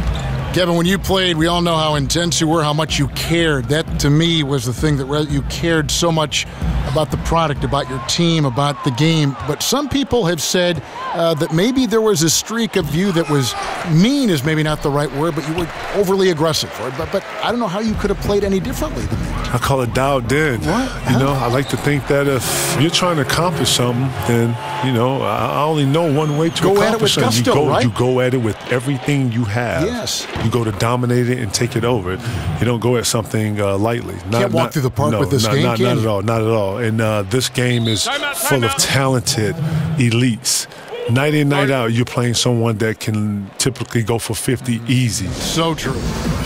Kevin, when you played, we all know how intense you were, how much you cared. That, to me, was the thing that you cared so much about the product, about your team, about the game. But some people have said that maybe there was a streak of you that was mean is maybe not the right word, but you were overly aggressive. But I don't know how you could have played any differently than that. I call it dialed in. What? I like to think that if you're trying to accomplish something, then, I only know one way to go accomplish at it with something. gusto, right? You go at it with everything you have. Yes. You go to dominate it and take it over. You don't go at something lightly. Can't walk through the park with this game, not at all. Not at all. And this game is full of talented elites. Night in, night out, you're playing someone that can typically go for 50 easy. So true.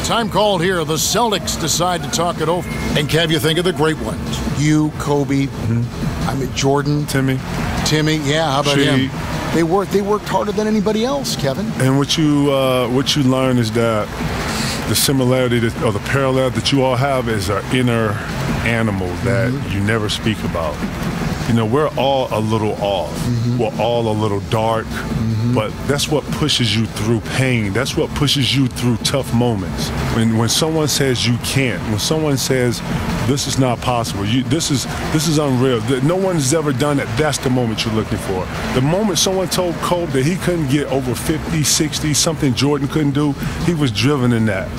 Time called here. The Celtics decide to talk it over. And Kev, you think of the great ones. You, Kobe, Jordan. Timmy, yeah, how about him? They worked harder than anybody else, Kevin. And what you learn is that the similarity or the parallel that you all have is our inner animal that you never speak about. We're all a little off. We're all a little dark. But that's what pushes you through pain. That's what pushes you through tough moments. When someone says you can't, when someone says this is not possible, this is unreal, no one's ever done it, that's the moment you're looking for. The moment someone told Kobe that he couldn't get over 50, 60, something Jordan couldn't do, he was driven in that.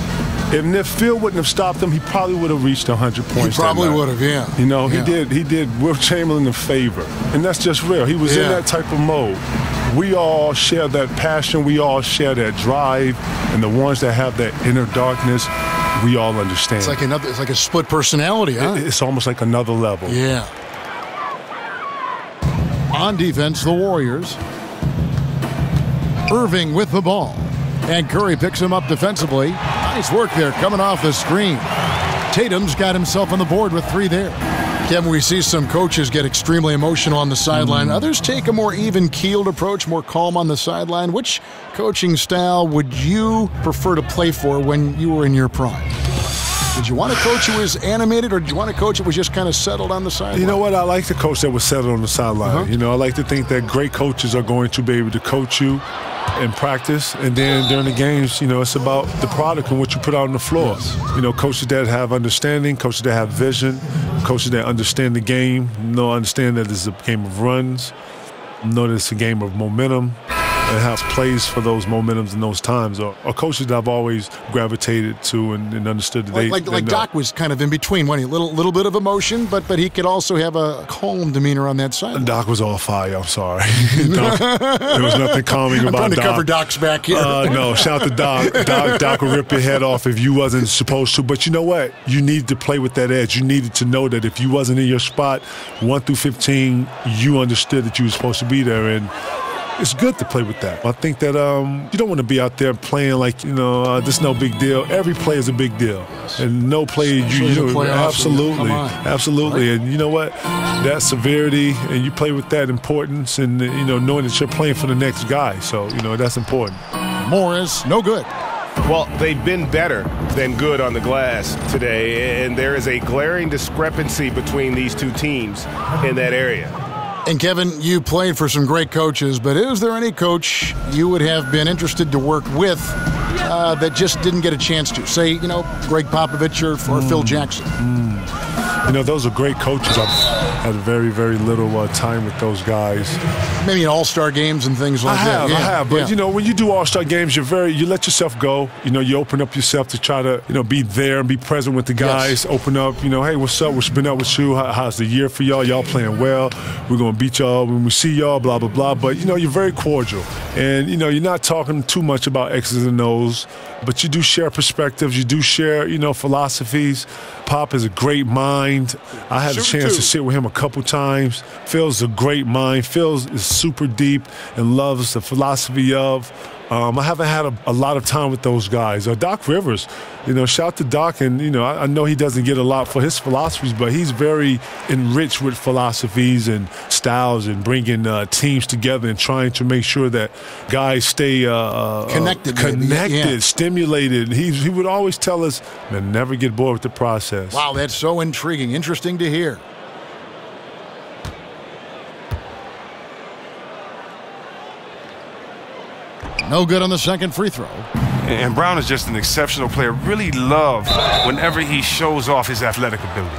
If Phil wouldn't have stopped him, he probably would have reached 100 points. He probably would have, yeah. He did Will Chamberlain a favor. And that's just real. He was in that type of mode. We all share that passion. We all share that drive. And the ones that have that inner darkness, we all understand. It's like a split personality, huh? It's almost like another level. Yeah. On defense, the Warriors. Irving with the ball. And Curry picks him up defensively. Nice work there coming off the screen. Tatum's got himself on the board with 3 there. Kevin, we see some coaches get extremely emotional on the sideline. Others take a more even-keeled approach, more calm on the sideline. Which coaching style would you prefer to play for when you were in your prime? Did you want a coach who was animated, or did you want a coach that was just kind of settled on the sideline? You know what? I like the coach that was settled on the sideline. I like to think that great coaches are going to be able to coach you in practice, and then during the games, it's about the product and what you put out on the floor. Yes. Coaches that have understanding, coaches that have vision, coaches that understand the game, understand that it's a game of runs, know that it's a game of momentum, and have plays for those momentums and those times, or coaches that I've always gravitated to and understood that they like Doc was kind of in between, wasn't he? Little bit of emotion, but he could also have a calm demeanor on that side. Doc was all fire. I'm sorry. Doc, there was nothing calming about Doc. I'm trying to cover Doc's back here. No, shout to Doc. Doc will rip your head off if you wasn't supposed to. But you know what? You needed to play with that edge. You needed to know that if you wasn't in your spot, 1 through 15, you understood that you were supposed to be there. And it's good to play with that. I think that you don't want to be out there playing like, this is no big deal. Every play is a big deal. And no play, absolutely. Absolutely. Right. And you know what? That severity, and you play with that importance and, knowing that you're playing for the next guy. So, that's important. Morris, no good. Well, they've been better than good on the glass today, and there is a glaring discrepancy between these two teams in that area. And, Kevin, you played for some great coaches, but is there any coach you would have been interested to work with that just didn't get a chance to? Say, Greg Popovich or Phil Jackson. Those are great coaches. I've had very, very little time with those guys. Maybe in all-star games and things like that. I have. But, when you do all-star games, you let yourself go. You open up yourself to try to, be there and be present with the guys. Yes. Open up, hey, what's up? What's been up with you? How's the year for y'all? Y'all playing well. We're going to beat y'all when we see y'all, blah, blah, blah. But, you're very cordial. And, you're not talking too much about X's and O's. But you do share perspectives. You do share, philosophies. Pop is a great mind. I had a chance to sit with him a couple times. Phil's a great mind. Phil is super deep and loves the philosophy of. I haven't had a lot of time with those guys. Doc Rivers, shout out to Doc. And, I know he doesn't get a lot for his philosophies, but he's very enriched with philosophies and styles and bringing teams together and trying to make sure that guys stay connected, stimulated. He would always tell us, man, never get bored with the process. Wow, that's so intriguing. Interesting to hear. No good on the second free throw. And Brown is just an exceptional player. Really love whenever he shows off his athletic ability.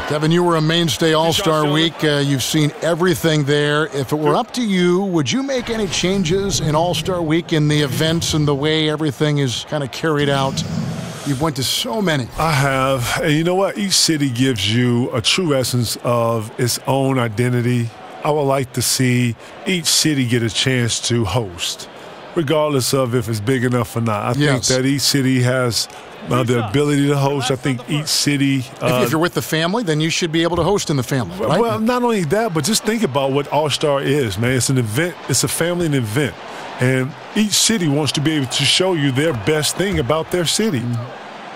Kevin, you were a mainstay All-Star Week. You've seen everything there. If it were up to you, would you make any changes in All-Star Week in the events and the way everything is kind of carried out? You've went to so many. I have. And you know what? Each city gives you a true essence of its own identity. I would like to see each city get a chance to host, regardless of if it's big enough or not. I think that each city has the ability to host. I think each city... if you're with the family, then you should be able to host in the family, right? Well, not only that, but just think about what All-Star is, man. It's an event. It's a family and event. And each city wants to be able to show you their best thing about their city.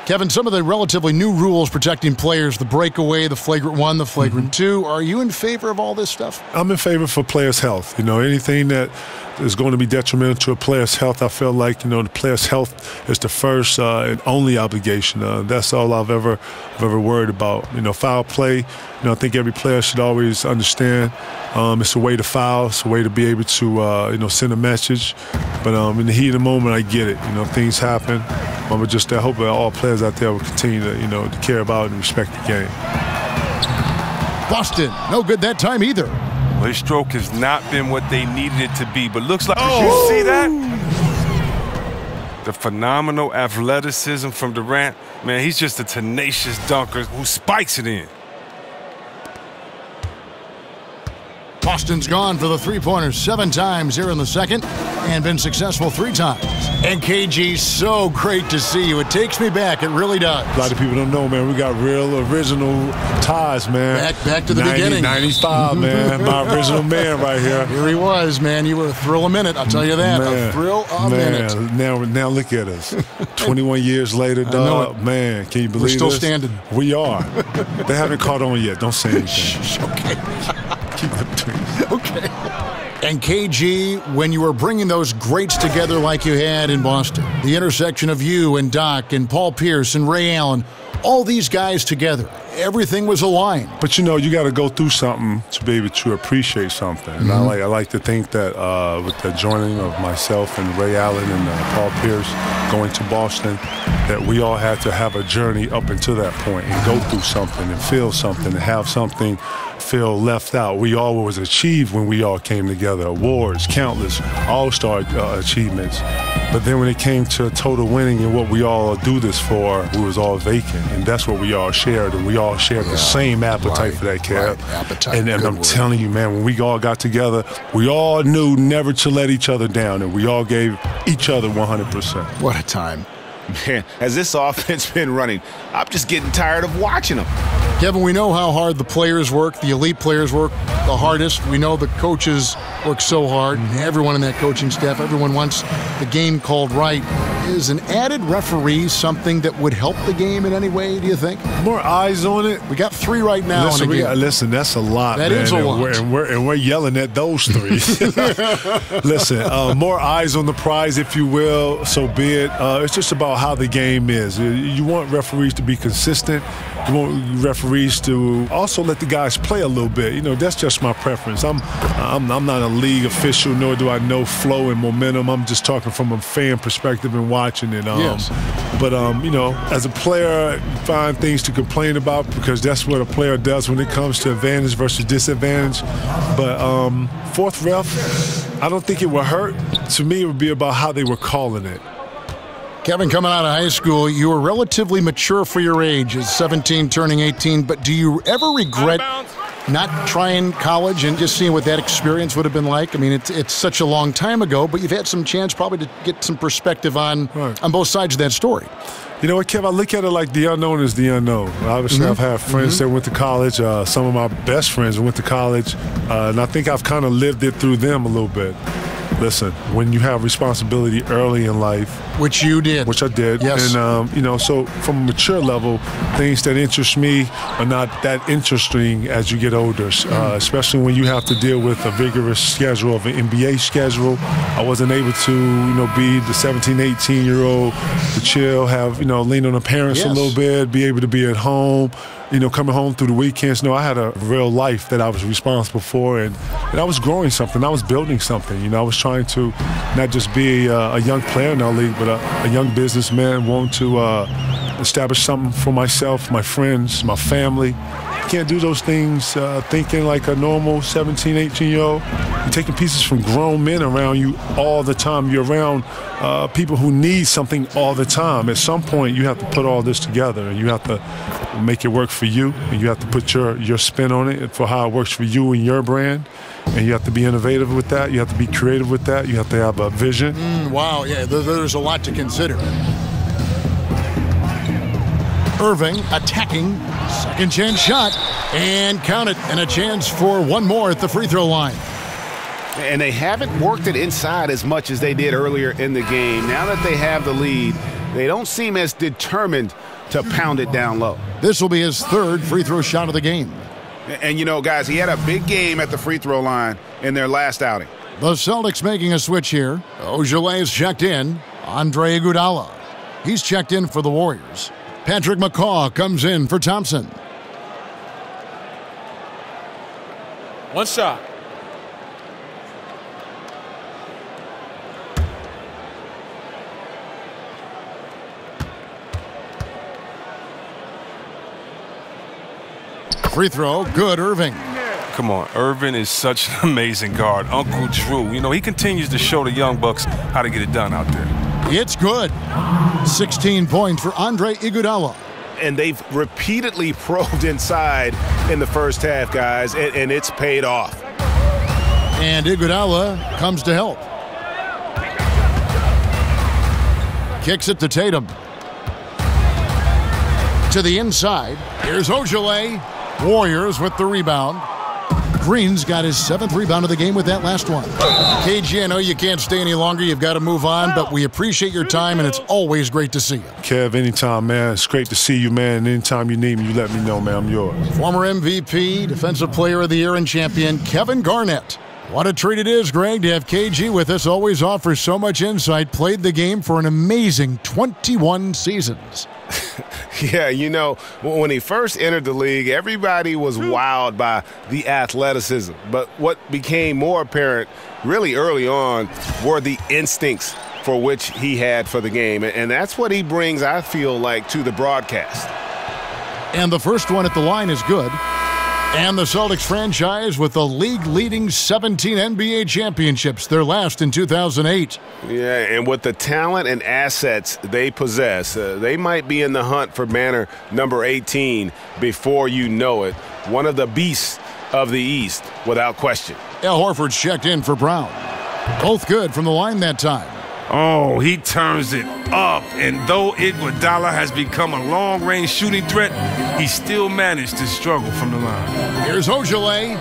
Kevin, some of the relatively new rules protecting players, the breakaway, the flagrant 1, the flagrant 2, are you in favor of all this stuff? I'm in favor for players' health. Anything that is going to be detrimental to a player's health, I feel like, the player's health is the first and only obligation. That's all I've ever worried about. Foul play, I think every player should always understand it's a way to foul. It's a way to be able to, send a message. But in the heat of the moment, I get it. Things happen. I hope that all players out there will continue to, to care about and respect the game. Boston, no good that time either. Well, his stroke has not been what they needed it to be, but looks like, did you see that? The phenomenal athleticism from Durant. Man, he's just a tenacious dunker who spikes it in. Boston's gone for the three-pointers 7 times here in the second and been successful 3 times. And KG, so great to see you. It takes me back. It really does. A lot of people don't know, man. We got real original ties, man. Back to the beginning. 95, man. My original man right here. Here he was, man. You were a thrill a minute. I'll tell you that. Man, a thrill a minute. Now look at us. 21 years later, dog. Man, can you believe We're still this? Standing. We are. They haven't caught on yet. Don't say anything. Okay. Okay. And KG, when you were bringing those greats together like you had in Boston, the intersection of you and Doc and Paul Pierce and Ray Allen, all these guys together, everything was aligned. But you got to go through something to be able to appreciate something. And I like to think that with the joining of myself and Ray Allen and Paul Pierce going to Boston, that we all had to have a journey up until that point and go through something and feel something and have something feel left out. We all was achieved when we all came together. Awards, countless all-star achievements. But then when it came to total winning and what we all do this for, we was all vacant. And that's what we all shared. And we all shared the same appetite for that, Kev. Appetite. And I'm telling you, man, when we all got together, we all knew never to let each other down. And we all gave each other 100%. What a time. Man, as this offense been running, I'm just getting tired of watching them. Kevin, we know how hard the players work, the elite players work the hardest. We know the coaches work so hard. Everyone in that coaching staff, everyone wants the game called right. Is an added referee something that would help the game in any way, do you think? More eyes on it. We got 3 right now. Listen, that's a lot, That man. is a lot. And we're yelling at those 3. Listen, more eyes on the prize, if you will, so be it. It's just about how the game is. You want referees to be consistent. You want referees to also let the guys play a little bit. That's just my preference. I'm not a league official, nor do I know flow and momentum. I'm just talking from a fan perspective and watching it. Yes. But, as a player, you find things to complain about because that's what a player does when it comes to advantage versus disadvantage. But fourth ref, I don't think it would hurt. To me, it would be about how they were calling it. Kevin, coming out of high school, you were relatively mature for your age, as 17 turning 18, but do you ever regret not trying college and just seeing what that experience would have been like? I mean, it's such a long time ago, but you've had some chance probably to get some perspective on both sides of that story. You know what, Kev? I look at it like the unknown is the unknown. Obviously, I've had friends that went to college. Some of my best friends went to college, and I think I've kind of lived it through them a little bit. Listen, when you have responsibility early in life, which you did, which I did, yes, and so from a mature level, things that interest me are not that interesting as you get older, especially when you have to deal with a vigorous schedule of an NBA schedule. I wasn't able to, be the 17, 18-year-old to chill, have, lean on the parents a little bit, be able to be at home. Coming home through the weekends. I had a real life that I was responsible for, and I was growing something. I was building something. I was trying to not just be a young player in our league, but a young businessman wanting to establish something for myself, my friends, my family. You can't do those things thinking like a normal 17, 18-year-old. You're taking pieces from grown men around you all the time. You're around people who need something all the time. At some point, you have to put all this together, and you have to make it work for you, and you have to put your spin on it for how it works for you and your brand. And you have to be innovative with that. You have to be creative with that. You have to have a vision. Wow, yeah, there's a lot to consider. Irving attacking, second chance shot, and count it, and a chance for one more at the free throw line. And they haven't worked it inside as much as they did earlier in the game. Now that they have the lead, they don't seem as determined to pound it down low. This will be his 3rd free throw shot of the game. And, guys, he had a big game at the free throw line in their last outing. The Celtics making a switch here. Ojale is checked in. Andre Iguodala. He's checked in for the Warriors. Patrick McCaw comes in for Thompson. One shot. Free throw, good, Irving. Come on, Irving is such an amazing guard. Uncle Drew, he continues to show the young bucks how to get it done out there. It's good. 16 points for Andre Iguodala. And they've repeatedly probed inside in the first half, guys, and it's paid off. And Iguodala comes to help. Kicks it to Tatum. To the inside. Here's Ojale. Warriors with the rebound. Green's got his 7th rebound of the game with that last one. KG, I know you can't stay any longer. You've got to move on, but we appreciate your time, and it's always great to see you. Kev, anytime, man. It's great to see you, man. And anytime you need me, you let me know, man. I'm yours. Former MVP, Defensive Player of the Year and champion, Kevin Garnett. What a treat it is, Greg, to have KG with us. Always offers so much insight. Played the game for an amazing 21 seasons. Yeah, when he first entered the league, everybody was wowed by the athleticism. But what became more apparent really early on were the instincts for which he had for the game. And that's what he brings, I feel like, to the broadcast. And the first one at the line is good. And the Celtics franchise with the league-leading 17 NBA championships, their last in 2008. Yeah, and with the talent and assets they possess, they might be in the hunt for banner number 18 before you know it. One of the beasts of the East, without question. Al Horford's checked in for Brown. Both good from the line that time. Oh, he turns it up. And though Iguodala has become a long-range shooting threat, he still managed to struggle from the line. Here's Ojale.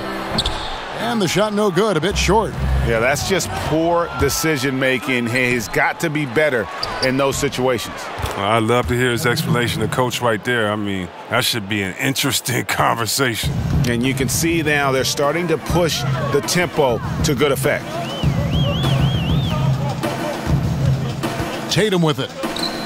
And the shot no good, a bit short. Yeah, that's just poor decision-making. He's got to be better in those situations. I'd love to hear his explanation, the coach right there. I mean, that should be an interesting conversation. And you can see now they're starting to push the tempo to good effect. Tatum with it.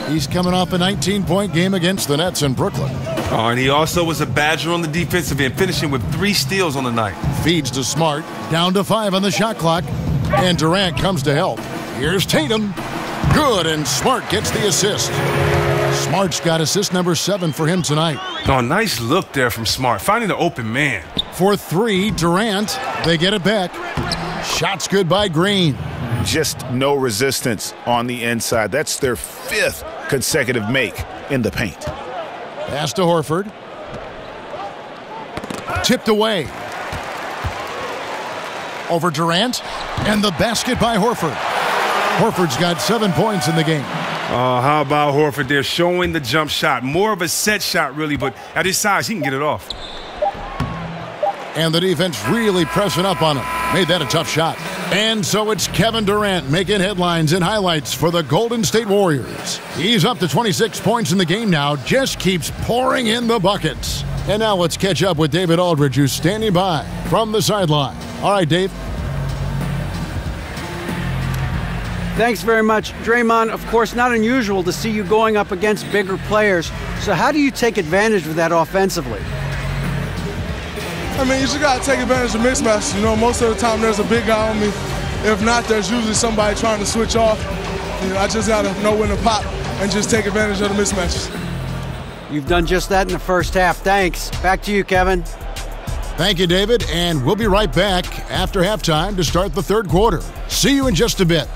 He's coming off a 19-point game against the Nets in Brooklyn. Oh, and he also was a Badger on the defensive end, finishing with 3 steals on the night. Feeds to Smart, down to 5 on the shot clock, and Durant comes to help. Here's Tatum. Good, and Smart gets the assist. Smart's got assist number 7 for him tonight. Oh, nice look there from Smart, finding the open man. For 3, Durant. They get it back. Shot's good by Green. Just no resistance on the inside. That's their 5th consecutive make in the paint. Pass to Horford. Tipped away. Over Durant. And the basket by Horford. Horford's got 7 points in the game. How about Horford there showing the jump shot? More of a set shot, really, but at his size, he can get it off. And the defense really pressing up on him. Made that a tough shot. And so it's Kevin Durant making headlines and highlights for the Golden State Warriors. He's up to 26 points in the game now, just keeps pouring in the buckets. And now let's catch up with David Aldridge, who's standing by from the sideline. All right, Dave. Thanks very much. Draymond, of course, not unusual to see you going up against bigger players. So how do you take advantage of that offensively? I mean, you just got to take advantage of mismatches. You know, most of the time there's a big guy on me. If not, there's usually somebody trying to switch off. You know, I just got to know when to pop and just take advantage of the mismatches. You've done just that in the first half. Thanks. Back to you, Kevin. Thank you, David. And we'll be right back after halftime to start the third quarter. See you in just a bit.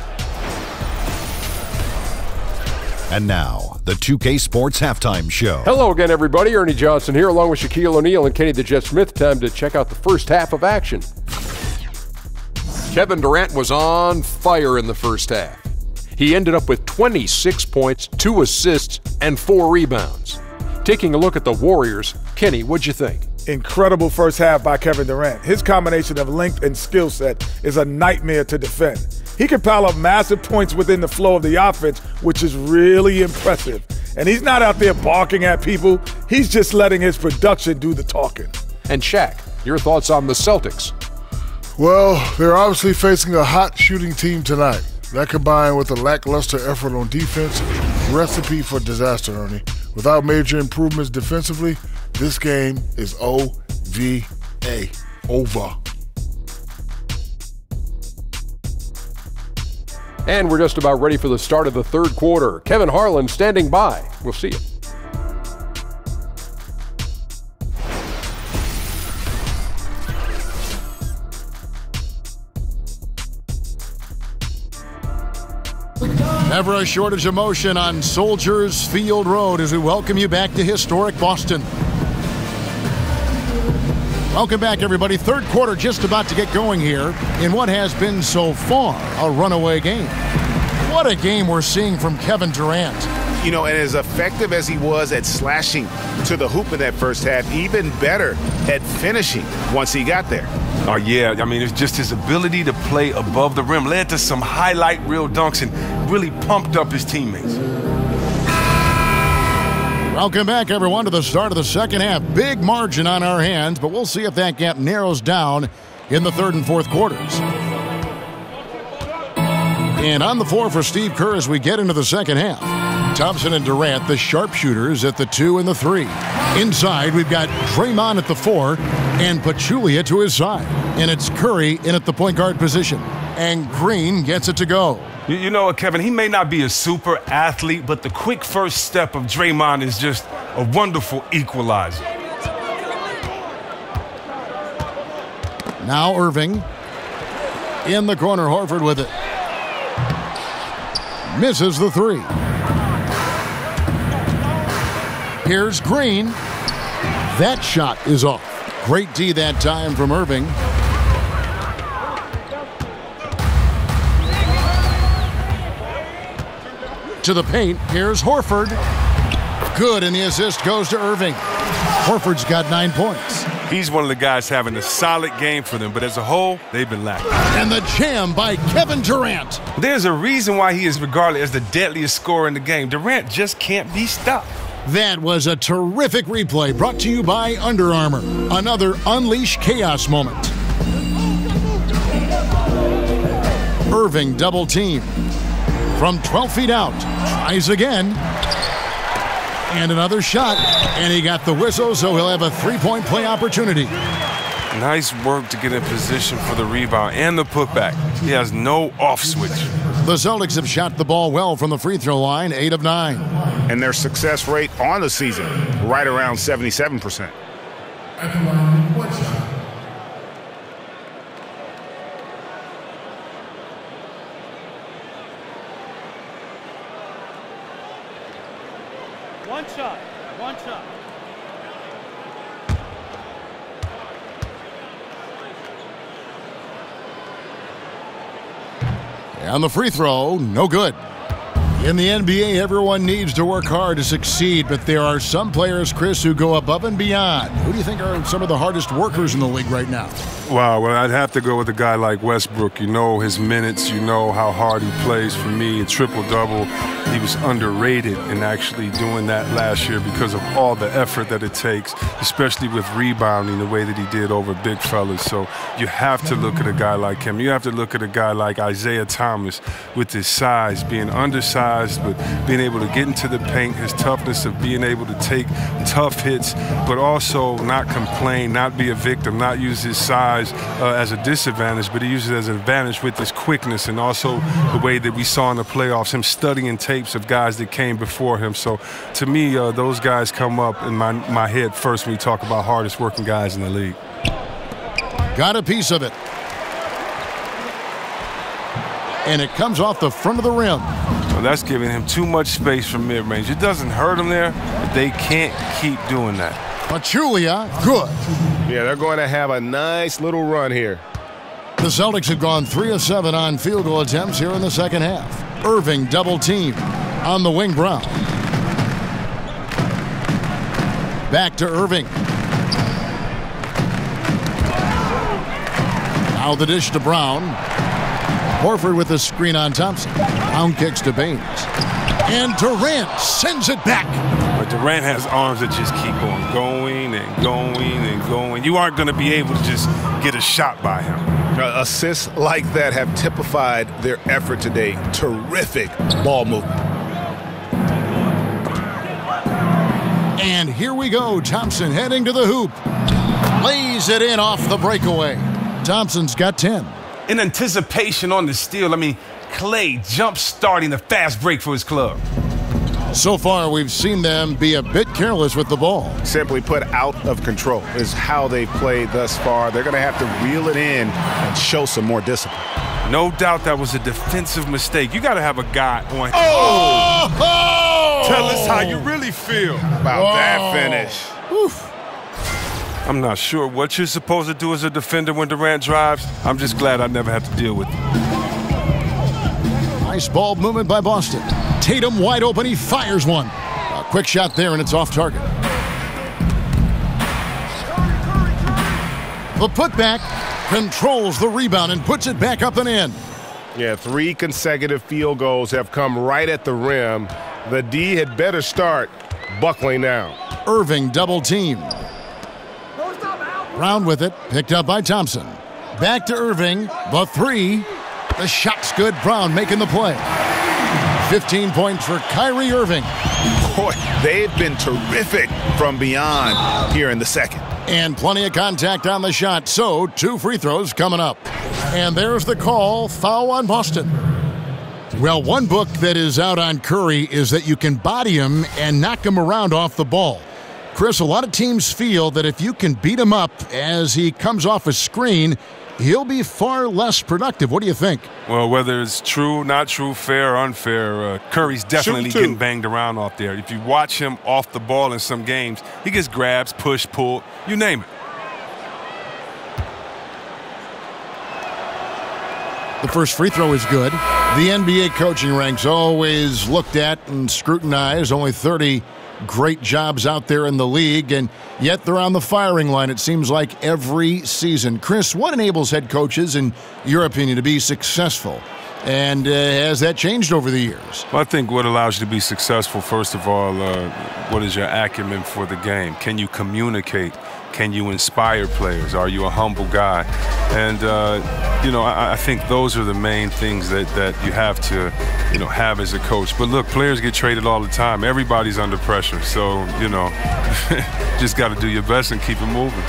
And now, the 2K Sports Halftime Show. Hello again, everybody. Ernie Johnson here, along with Shaquille O'Neal and Kenny the Jet Smith. Time to check out the first half of action. Kevin Durant was on fire in the first half. He ended up with 26 points, 2 assists, and 4 rebounds. Taking a look at the Warriors, Kenny, what'd you think? Incredible first half by Kevin Durant. His combination of length and skill set is a nightmare to defend. He can pile up massive points within the flow of the offense, which is really impressive. And he's not out there barking at people. He's just letting his production do the talking. And Shaq, your thoughts on the Celtics? Well, they're obviously facing a hot shooting team tonight. That combined with a lackluster effort on defense, recipe for disaster, Ernie. Without major improvements defensively, this game is O-V-A, over. And we're just about ready for the start of the third quarter. Kevin Harlan standing by. We'll see you. Never a shortage of motion on Soldiers Field Road as we welcome you back to historic Boston. Welcome back, everybody. Third quarter just about to get going here in what has been so far a runaway game. What a game we're seeing from Kevin Durant. You know, and as effective as he was at slashing to the hoop in that first half, even better at finishing once he got there. Oh, yeah. I mean, it's just his ability to play above the rim led to some highlight reel dunks and really pumped up his teammates. Welcome back, everyone, to the start of the second half. Big margin on our hands, but we'll see if that gap narrows down in the third and fourth quarters. And on the floor for Steve Kerr as we get into the second half. Thompson and Durant, the sharpshooters at the 2 and the 3. Inside, we've got Draymond at the 4 and Pachulia to his side. And it's Curry in at the point guard position. And Green gets it to go. You know what, Kevin? He may not be a super athlete, but the quick first step of Draymond is just a wonderful equalizer. Now Irving. In the corner, Horford with it. Misses the 3. Here's Green. That shot is off. Great D that time from Irving. To the paint, here's Horford. Good, and the assist goes to Irving. Horford's got 9 points. He's one of the guys having a solid game for them, but as a whole, they've been lacking. And the jam by Kevin Durant. There's a reason why he is regarded as the deadliest scorer in the game. Durant just can't be stopped. That was a terrific replay brought to you by Under Armour. Another Unleash Chaos moment. Irving double team. From 12 feet out. Tries again. And another shot. And he got the whistle, so he'll have a three-point play opportunity. Nice work to get in position for the rebound and the putback. He has no off switch. The Celtics have shot the ball well from the free throw line, 8 of 9. And their success rate on the season, right around 77%. One shot. One shot. And the free throw, no good. In the NBA, everyone needs to work hard to succeed, but there are some players, Chris, who go above and beyond. Who do you think are some of the hardest workers in the league right now? Wow, well, I'd have to go with a guy like Westbrook. You know his minutes, you know how hard he plays. For me, a triple-double, he was underrated in actually doing that last year because of all the effort that it takes, especially with rebounding the way that he did over big fellas. So you have to look at a guy like him. You have to look at a guy like Isaiah Thomas with his size, being undersized, but being able to get into the paint, his toughness of being able to take tough hits, but also not complain, not be a victim, not use his size as a disadvantage, but he uses it as an advantage with his quickness and also the way that we saw in the playoffs, him studying tapes of guys that came before him. So to me, those guys come up in my head first when we talk about hardest working guys in the league. Got a piece of it. And it comes off the front of the rim. Well, that's giving him too much space from mid-range. It doesn't hurt him there, but they can't keep doing that. Pachulia, good. Yeah, they're going to have a nice little run here. The Celtics have gone 3 of 7 on field goal attempts here in the second half. Irving double team on the wing. Brown. Back to Irving. Now the dish to Brown. Horford with the screen on Thompson. Brown kicks to Baines. And Durant sends it back. But Durant has arms that just keep on going and going and going. You aren't going to be able to just get a shot by him. Assists like that have typified their effort today. Terrific ball movement. And here we go. Thompson heading to the hoop. Lays it in off the breakaway. Thompson's got 10. In anticipation on the steal, I mean, Clay jump-starting the fast break for his club. So far, we've seen them be a bit careless with the ball. Simply put, out of control is how they've played thus far. They're going to have to reel it in and show some more discipline. No doubt that was a defensive mistake. You got to have a guy on. Oh! Tell us how you really feel about that finish. Oof. I'm not sure what you're supposed to do as a defender when Durant drives. I'm just glad I never have to deal with it. Nice ball movement by Boston. Tatum wide open. He fires one. A quick shot there, and it's off target. The putback controls the rebound and puts it back up and in. Yeah, 3 consecutive field goals have come right at the rim. The D had better start buckling now. Irving double team. Brown with it, picked up by Thompson. Back to Irving, the 3. The shot's good. Brown making the play. 15 points for Kyrie Irving. Boy, they've been terrific from beyond here in the second. And plenty of contact on the shot, so 2 free throws coming up. And there's the call, foul on Boston. Well, one book that is out on Curry is that you can body him and knock him around off the ball. Chris, a lot of teams feel that if you can beat him up as he comes off a screen, he'll be far less productive. What do you think? Well, whether it's true, not true, fair or unfair, Curry's definitely getting banged around off there. If you watch him off the ball in some games, he gets grabs, push, pull, you name it. The first free throw is good. The NBA coaching ranks always looked at and scrutinized. Only 30 great jobs out there in the league, and yet they're on the firing line, it seems like, every season. Chris, what enables head coaches, in your opinion, to be successful? And has that changed over the years? Well, I think what allows you to be successful, first of all, what is your acumen for the game? Can you communicate? Can you inspire players? Are you a humble guy? And, I think those are the main things that you have to, have as a coach. But look, players get traded all the time. Everybody's under pressure. So, just got to do your best and keep it moving.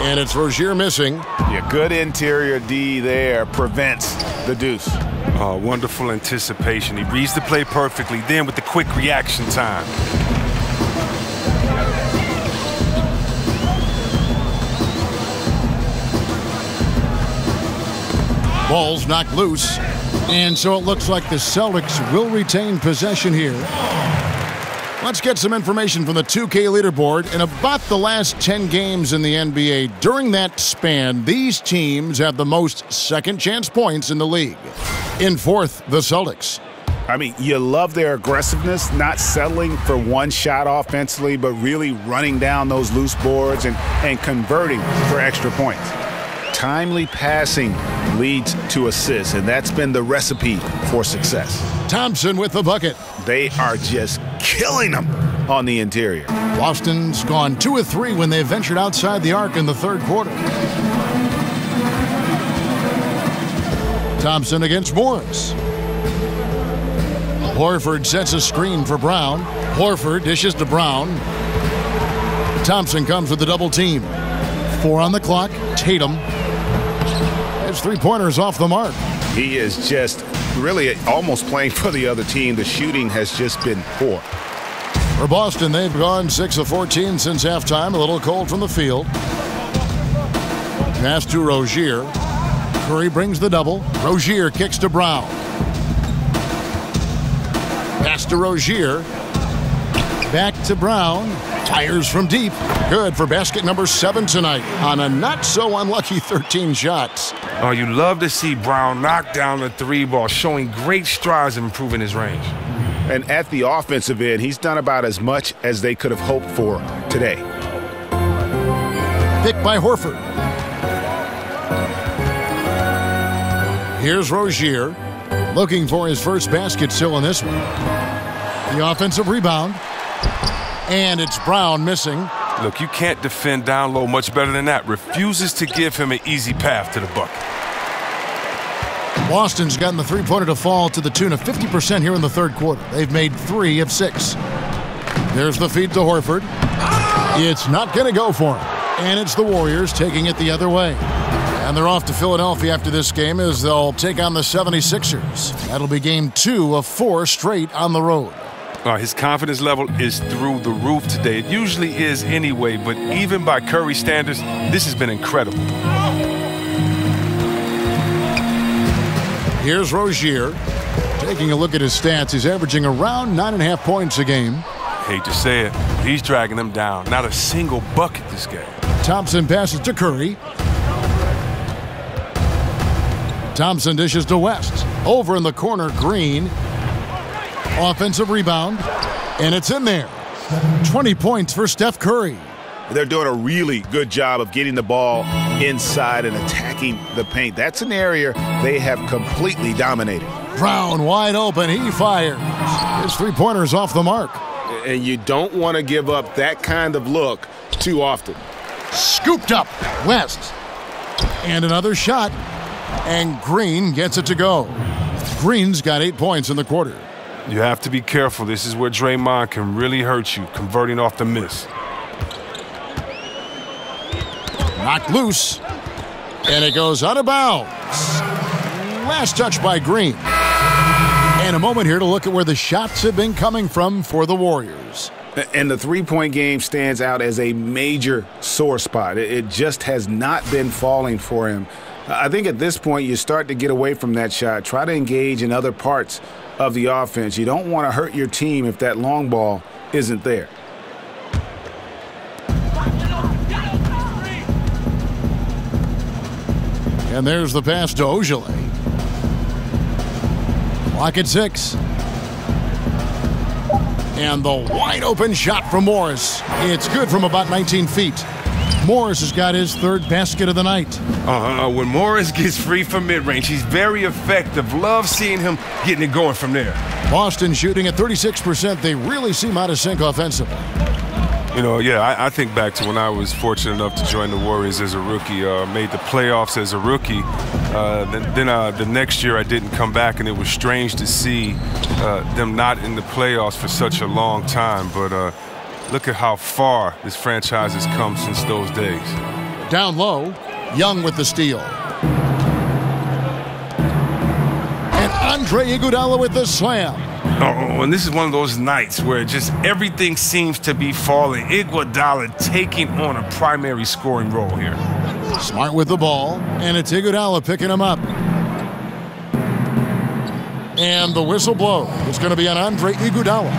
And it's Rozier missing. Yeah, good interior D there prevents the deuce. Oh, wonderful anticipation. He reads the play perfectly. Then with the quick reaction time. Ball's knocked loose. And so it looks like the Celtics will retain possession here. Let's get some information from the 2K leaderboard. In about the last 10 games in the NBA, during that span, these teams have the most second-chance points in the league. In fourth, the Celtics. I mean, you love their aggressiveness, not settling for one shot offensively, but really running down those loose boards and converting for extra points. Timely passing leads to assists, and that's been the recipe for success. Thompson with the bucket. They are just killing them on the interior. Boston's gone 2 of 3 when they ventured outside the arc in the third quarter. Thompson against Morris. Horford sets a screen for Brown. Horford dishes to Brown. Thompson comes with the double team. 4 on the clock. Tatum. His three-pointers off the mark. He is just really almost playing for the other team. The shooting has just been poor. For Boston, they've gone 6 of 14 since halftime. A little cold from the field. Pass to Rozier. Curry brings the double. Rozier kicks to Brown. Pass to Rozier. Back to Brown. Fires from deep. Good for basket number 7 tonight on a not-so-unlucky 13 shots. Oh, you love to see Brown knock down the 3-ball, showing great strides in improving his range. And at the offensive end, he's done about as much as they could have hoped for today. Picked by Horford. Here's Rozier, looking for his first basket still in this one. The offensive rebound. And it's Brown missing. Look, you can't defend down low much better than that. Refuses to give him an easy path to the bucket. Boston's gotten the three-pointer to fall to the tune of 50% here in the third quarter. They've made 3 of 6. There's the feed to Horford. It's not going to go for him. And it's the Warriors taking it the other way. And they're off to Philadelphia after this game as they'll take on the 76ers. That'll be game 2 of 4 straight on the road. His confidence level is through the roof today. It usually is anyway, but even by Curry standards, this has been incredible. Here's Rozier. Taking a look at his stats, he's averaging around 9.5 points a game. Hate to say it, he's dragging them down. Not a single bucket this game. Thompson passes to Curry. Thompson dishes to West. Over in the corner, Green. Offensive rebound, and it's in there. 20 points for Steph Curry. They're doing a really good job of getting the ball inside and attacking the paint. That's an area they have completely dominated. Brown wide open. He fires. His three-pointer's off the mark. And you don't want to give up that kind of look too often. Scooped up. West. And another shot. And Green gets it to go. Green's got 8 points in the quarter. You have to be careful. This is where Draymond can really hurt you, converting off the miss. Knocked loose. And it goes out of bounds. Last touch by Green. And a moment here to look at where the shots have been coming from for the Warriors. And the three-point game stands out as a major sore spot. It just has not been falling for him. I think at this point you start to get away from that shot. Try to engage in other parts of the offense. You don't want to hurt your team if that long ball isn't there. And there's the pass to Ojale. Clock at 6. And the wide open shot from Morris. It's good from about 19 feet. Morris has got his third basket of the night. When Morris gets free from mid-range, he's very effective. Love seeing him getting it going from there. Boston shooting at 36%. They really seem out of sync offensively. You know, yeah, I think back to when I was fortunate enough to join the Warriors as a rookie, made the playoffs as a rookie. Then the next year I didn't come back, and it was strange to see them not in the playoffs for such a long time. But look at how far this franchise has come since those days. Down low, Young with the steal. And Andre Iguodala with the slam. Oh, and this is one of those nights where just everything seems to be falling. Iguodala taking on a primary scoring role here. Smart with the ball, and it's Iguodala picking him up. And the whistle blows. It's going to be on Andre Iguodala.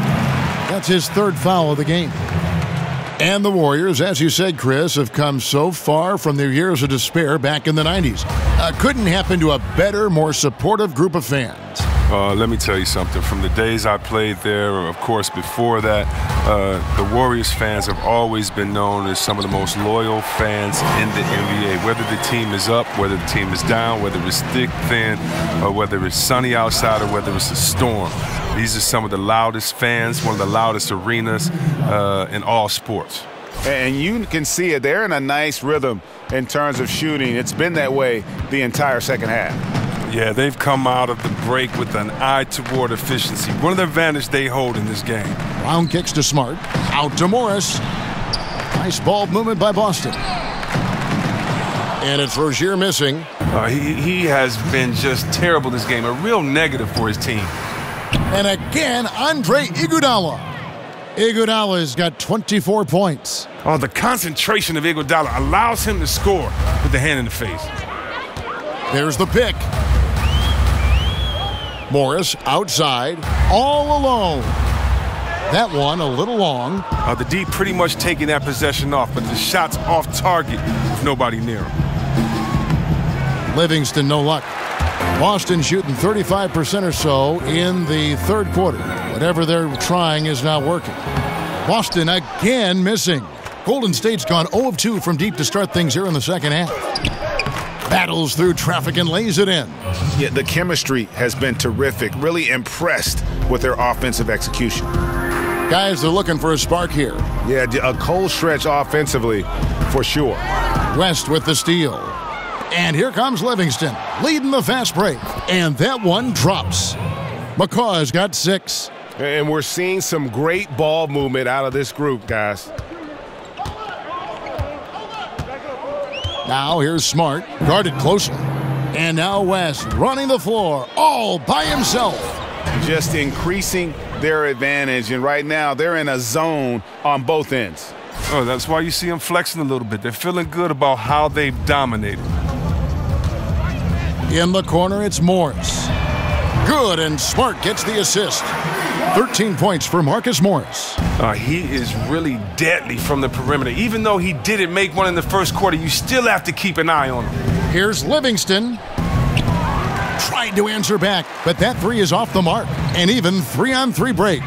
That's his third foul of the game. And the Warriors, as you said, Chris, have come so far from their years of despair back in the 90s. Couldn't happen to a better, more supportive group of fans. Let me tell you something. From the days I played there, or of course before that, the Warriors fans have always been known as some of the most loyal fans in the NBA. Whether the team is up, whether the team is down, whether it's thick, thin, or whether it's sunny outside, or whether it's a storm. These are some of the loudest fans, one of the loudest arenas in all sports. And you can see it. They're in a nice rhythm in terms of shooting. It's been that way the entire second half. Yeah, they've come out of the break with an eye toward efficiency. One of the advantage they hold in this game. Brown kicks to Smart. Out to Morris. Nice ball movement by Boston. And it's Rozier missing. He has been just terrible this game. A real negative for his team. And again, Andre Iguodala. Iguodala's got 24 points. Oh, the concentration of Iguodala allows him to score with the hand in the face. There's the pick. Morris outside, all alone. That one a little long. The D pretty much taking that possession off, but the shot's off target with nobody near him. Livingston, no luck. Boston shooting 35% or so in the third quarter. Whatever they're trying is not working. Boston again missing. Golden State's gone 0 of 2 from deep to start things here in the second half. Battles through traffic and lays it in. Yeah, the chemistry has been terrific. Really impressed with their offensive execution. Guys, they're looking for a spark here. Yeah, a cold stretch offensively for sure. West with the steal. And here comes Livingston, leading the fast break. And that one drops. McCaw's got 6. And we're seeing some great ball movement out of this group, guys. Now here's Smart, guarded closely. And now West running the floor all by himself. Just increasing their advantage, and right now they're in a zone on both ends. Oh, that's why you see them flexing a little bit. They're feeling good about how they've dominated. In the corner, it's Morris. Good, and Smart gets the assist. 13 points for Marcus Morris. He is really deadly from the perimeter. Even though he didn't make one in the first quarter, you still have to keep an eye on him. Here's Livingston. Tried to answer back, but that three is off the mark. An even 3-on-3 break.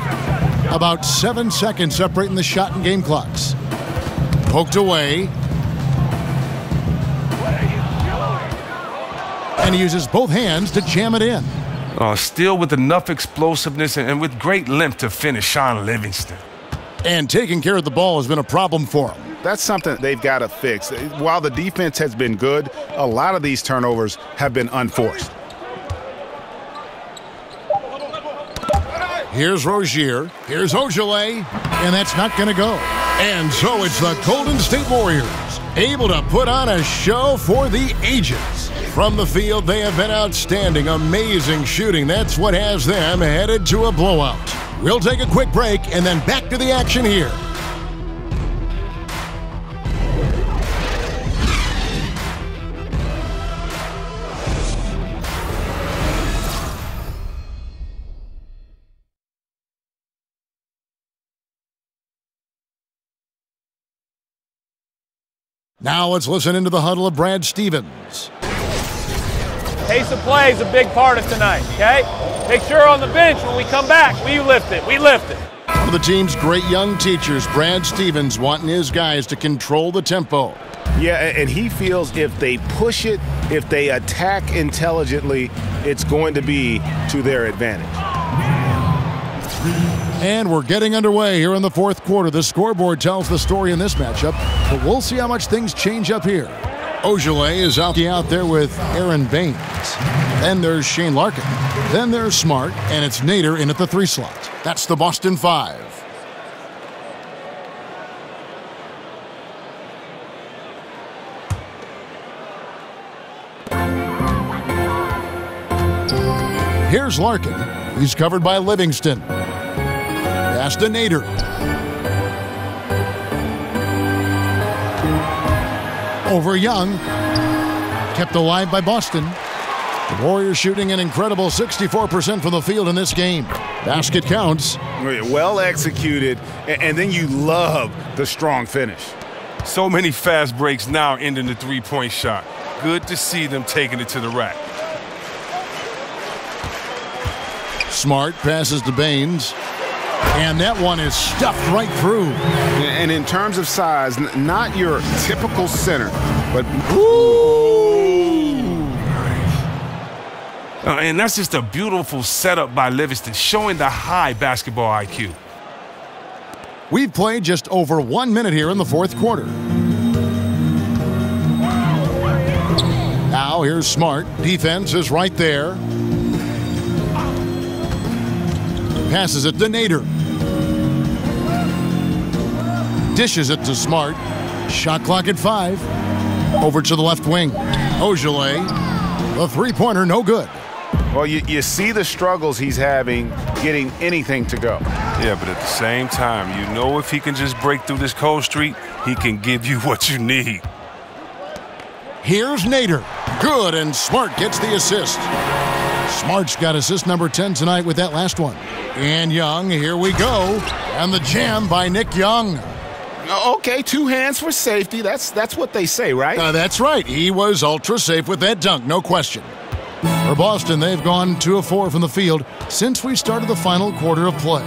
About 7 seconds separating the shot and game clocks. Poked away. And he uses both hands to jam it in. Still with enough explosiveness and with great length to finish, Sean Livingston. And taking care of the ball has been a problem for him. That's something they've got to fix. While the defense has been good, a lot of these turnovers have been unforced. Here's Rozier. Here's Ojale. And that's not going to go. And so it's the Golden State Warriors, able to put on a show for the ages. From the field, they have been outstanding, amazing shooting. That's what has them headed to a blowout. We'll take a quick break and then back to the action here. Now let's listen into the huddle of Brad Stevens. Pace of play is a big part of tonight, okay? Make sure on the bench when we come back, we lift it. We lift it. One of the team's great young teachers, Brad Stevens, wanting his guys to control the tempo. Yeah, and he feels if they push it, if they attack intelligently, it's going to be to their advantage. And we're getting underway here in the fourth quarter. The scoreboard tells the story in this matchup, but we'll see how much things change up here. Ogilvy is out there with Aaron Baines. Then there's Shane Larkin. Then there's Smart, and it's Nader in at the 3 slot. That's the Boston 5. Here's Larkin. He's covered by Livingston. Pass to Nader. Over Young. Kept alive by Boston. The Warriors shooting an incredible 64% from the field in this game. Basket counts. Well executed, and then you love the strong finish. So many fast breaks now ending the three-point shot. Good to see them taking it to the rack. Smart passes to Baines. And that one is stuffed right through. And in terms of size, not your typical center, but and that's just a beautiful setup by Livingston, showing the high basketball IQ. We've played just over 1 minute here in the fourth quarter. Now here's Smart. Defense is right there. Passes it to Nader. Dishes it to Smart. Shot clock at 5. Over to the left wing. Ogilvy. The three-pointer no good. Well, you see the struggles he's having getting anything to go. Yeah, but at the same time, you know if he can just break through this cold streak, he can give you what you need. Here's Nader. Good, and Smart gets the assist. Smart's got assist number 10 tonight with that last one. And Young, here we go. And the jam by Nick Young. Okay, 2 hands for safety. That's what they say, right? That's right. He was ultra safe with that dunk, no question. For Boston, they've gone 2 of 4 from the field since we started the final quarter of play.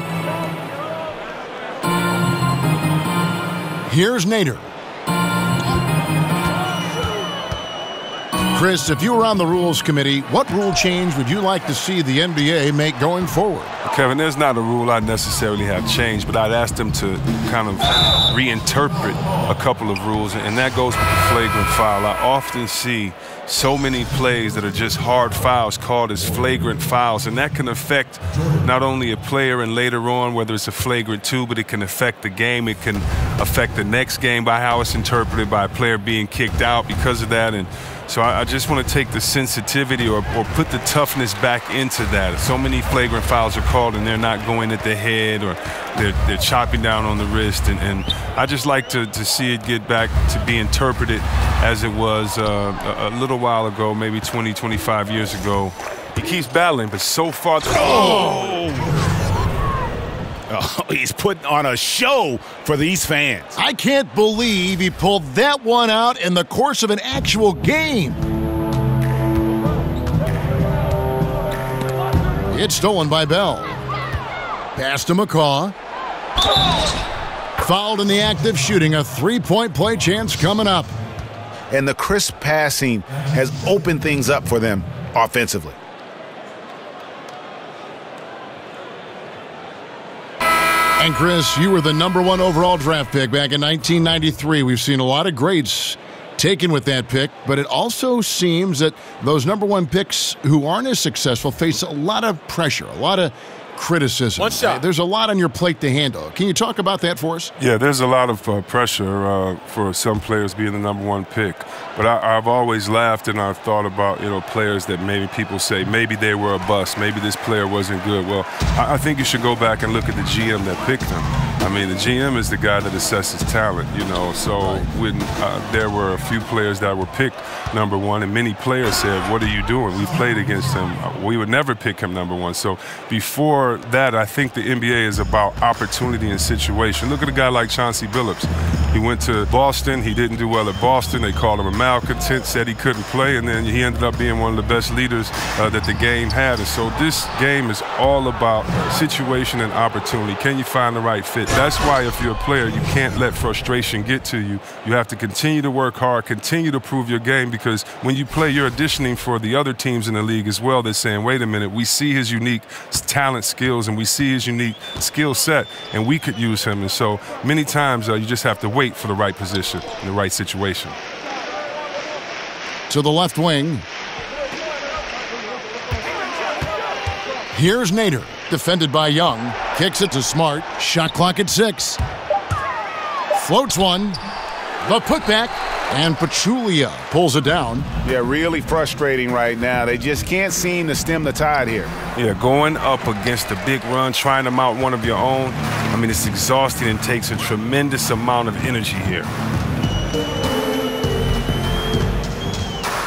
Here's Nader. Chris, if you were on the rules committee, what rule change would you like to see the NBA make going forward? Kevin, there's not a rule I necessarily have changed, but I'd ask them to kind of reinterpret a couple of rules, and that goes with the flagrant foul. I often see so many plays that are just hard fouls called as flagrant fouls, and that can affect not only a player and later on whether it's a flagrant 2, but it can affect the game. It can affect the next game by how it's interpreted by a player being kicked out because of that. And so I just want to take the sensitivity or put the toughness back into that. So many flagrant fouls are called and they're not going at the head or they're chopping down on the wrist. And I just like to see it get back to be interpreted as it was a little while ago, maybe 20, 25 years ago. He keeps battling, but so far. Oh, he's putting on a show for these fans. I can't believe he pulled that one out in the course of an actual game. It's stolen by Bell. Pass to McCaw. Fouled in the act of shooting. A three-point play chance coming up. And the crisp passing has opened things up for them offensively. And Chris, you were the #1 overall draft pick back in 1993. We've seen a lot of greats taken with that pick, but it also seems that those #1 picks who aren't as successful face a lot of pressure, a lot of criticism. One shot. There's a lot on your plate to handle. Can you talk about that for us? Yeah, there's a lot of pressure for some players being the #1 pick. But I've always laughed and I've thought about, players that maybe people say maybe they were a bust, maybe this player wasn't good. Well, I think you should go back and look at the GM that picked them. I mean, the GM is the guy that assesses talent, So when there were a few players that were picked #1, and many players said, "What are you doing? We've played against him. We would never pick him #1." So before that, I think the NBA is about opportunity and situation. Look at a guy like Chauncey Billups. He went to Boston. He didn't do well at Boston. They called him a malcontent, said he couldn't play, and then he ended up being one of the best leaders that the game had. And so this game is all about situation and opportunity. Can you find the right fit? That's why if you're a player, you can't let frustration get to you. You have to continue to work hard, continue to prove your game, because when you play, you're auditioning for the other teams in the league as well. They're saying, wait a minute, we see his unique talent, skills, and we see his unique skill set, and we could use him. And so many times you just have to wait for the right position in the right situation. To the left wing. Here's Nader, defended by Young. Kicks it to Smart. Shot clock at 6. Floats one. The putback. And Pachulia pulls it down. Yeah, really frustrating right now. They just can't seem to stem the tide here. Yeah, going up against a big run, trying to mount one of your own, I mean, it's exhausting and takes a tremendous amount of energy here.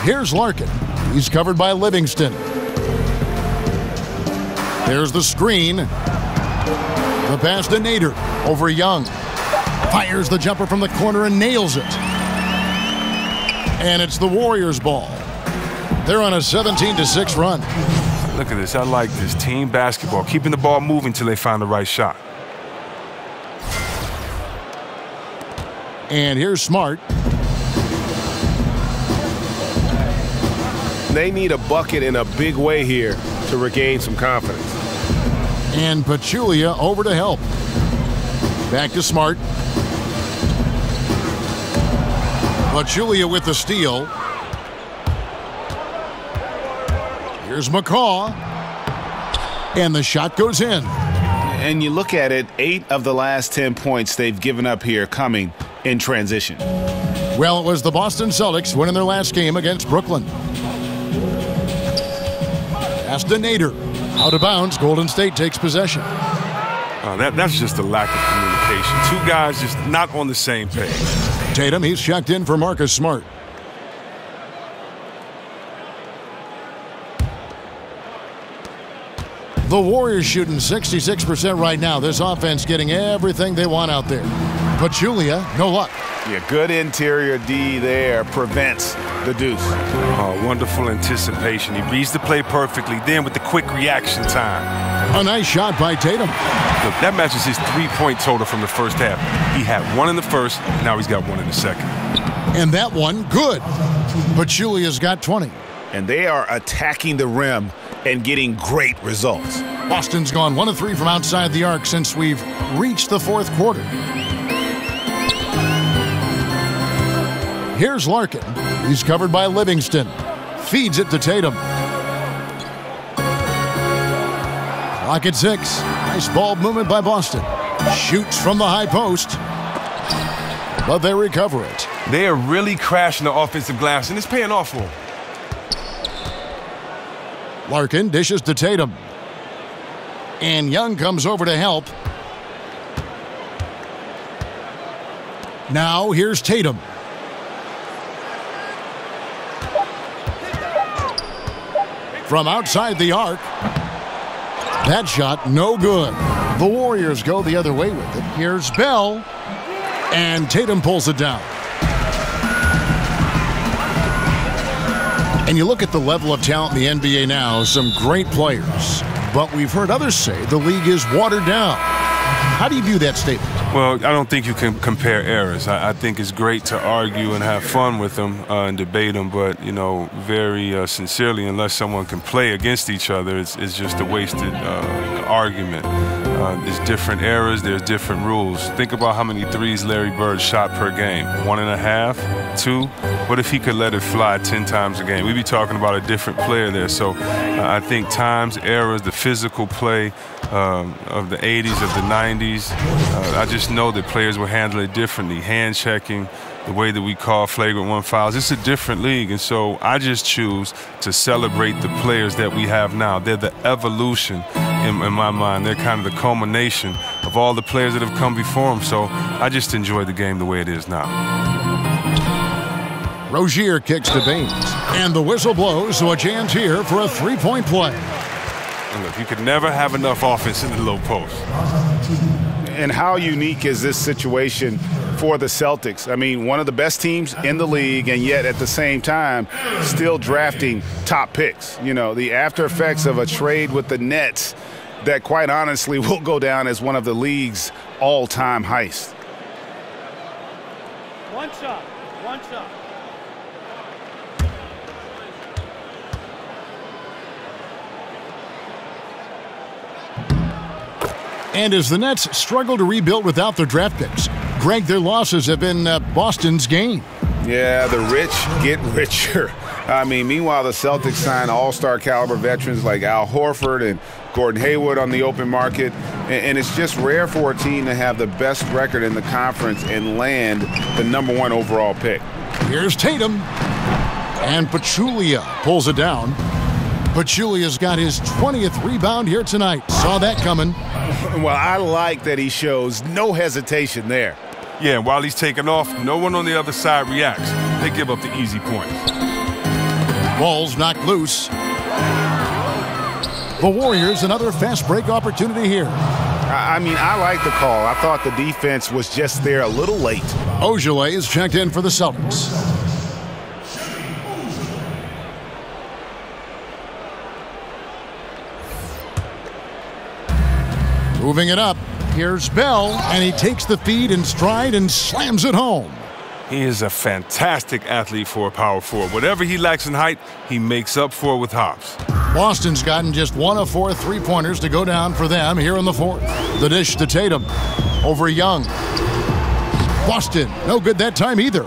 Here's Larkin. He's covered by Livingston. There's the screen. The pass to Nader over Young. Fires the jumper from the corner and nails it. And it's the Warriors' ball. They're on a 17-6 run. Look at this. I like this. Team basketball. Keeping the ball moving until they find the right shot. And here's Smart. They need a bucket in a big way here to regain some confidence. And Pachulia over to help. Back to Smart. Pachulia with the steal. Here's McCaw. And the shot goes in. And you look at it, 8 of the last 10 points they've given up here coming in transition. Well, it was the Boston Celtics winning their last game against Brooklyn. Pass to Nader. Out of bounds, Golden State takes possession. That's just a lack of communication. Two guys just not on the same page. Tatum, he's checked in for Marcus Smart. The Warriors shooting 66% right now. This offense getting everything they want out there. Pachulia, no luck. Yeah, good interior D there prevents the deuce. Oh, wonderful anticipation. He reads the play perfectly, then with the quick reaction time. A nice shot by Tatum. Look, that matches his 3-point total from the first half. He had 1 in the first, now he's got 1 in the second. And that one, good. Pachulia's got 20. And they are attacking the rim and getting great results. Boston's gone 1 of 3 from outside the arc since we've reached the fourth quarter. Here's Larkin. He's covered by Livingston. Feeds it to Tatum. Clock at 6. Nice ball movement by Boston. Shoots from the high post. But they recover it. They are really crashing the offensive glass, and it's paying off for them. Larkin dishes to Tatum. And Young comes over to help. Now here's Tatum. From outside the arc. That shot no good. The Warriors go the other way with it. Here's Bell. And Tatum pulls it down. And you look at the level of talent in the NBA now, some great players. But we've heard others say the league is watered down. How do you view that statement? Well, I don't think you can compare eras. I think it's great to argue and have fun with them and debate them, but, you know, very sincerely, unless someone can play against each other, it's just a wasted argument. There's different eras, there's different rules. Think about how many threes Larry Bird shot per game. 1.5, 2. What if he could let it fly 10 times a game? We'd be talking about a different player there. So I think times, eras, the physical play of the 80s, of the 90s, I just know that players will handle it differently. Hand checking, the way that we call flagrant 1 fouls. It's a different league, and so I just choose to celebrate the players that we have now. They're the evolution in my mind. They're kind of the culmination of all the players that have come before them. So I just enjoy the game the way it is now. Rozier kicks to Baines, and the whistle blows, so a chance here for a 3-point play. And look, you could never have enough offense in the low post. And how unique is this situation for the Celtics? I mean, one of the best teams in the league, and yet at the same time still drafting top picks. You know, the after effects of a trade with the Nets that quite honestly will go down as one of the league's all-time heists. One shot. One shot. And as the Nets struggle to rebuild without their draft picks, Greg, their losses have been Boston's gain. Yeah, the rich get richer. I mean, meanwhile, the Celtics sign all-star caliber veterans like Al Horford and Gordon Hayward on the open market. And it's just rare for a team to have the best record in the conference and land the #1 overall pick. Here's Tatum. And Pachulia pulls it down. Pachulia's got his 20th rebound here tonight. Saw that coming. Well, I like that he shows no hesitation there. Yeah, and while he's taking off, no one on the other side reacts. They give up the easy points. Ball's knocked loose. The Warriors, another fast break opportunity here. I mean, I like the call. I thought the defense was just there a little late. Ojale is checked in for the Celtics. Moving it up, here's Bell, and he takes the feed in stride and slams it home. He is a fantastic athlete for a power forward. Whatever he lacks in height, he makes up for with hops. Boston's gotten just 1 of 4 3-pointers to go down for them here in the fourth. The dish to Tatum. Over Young. Boston, no good that time either.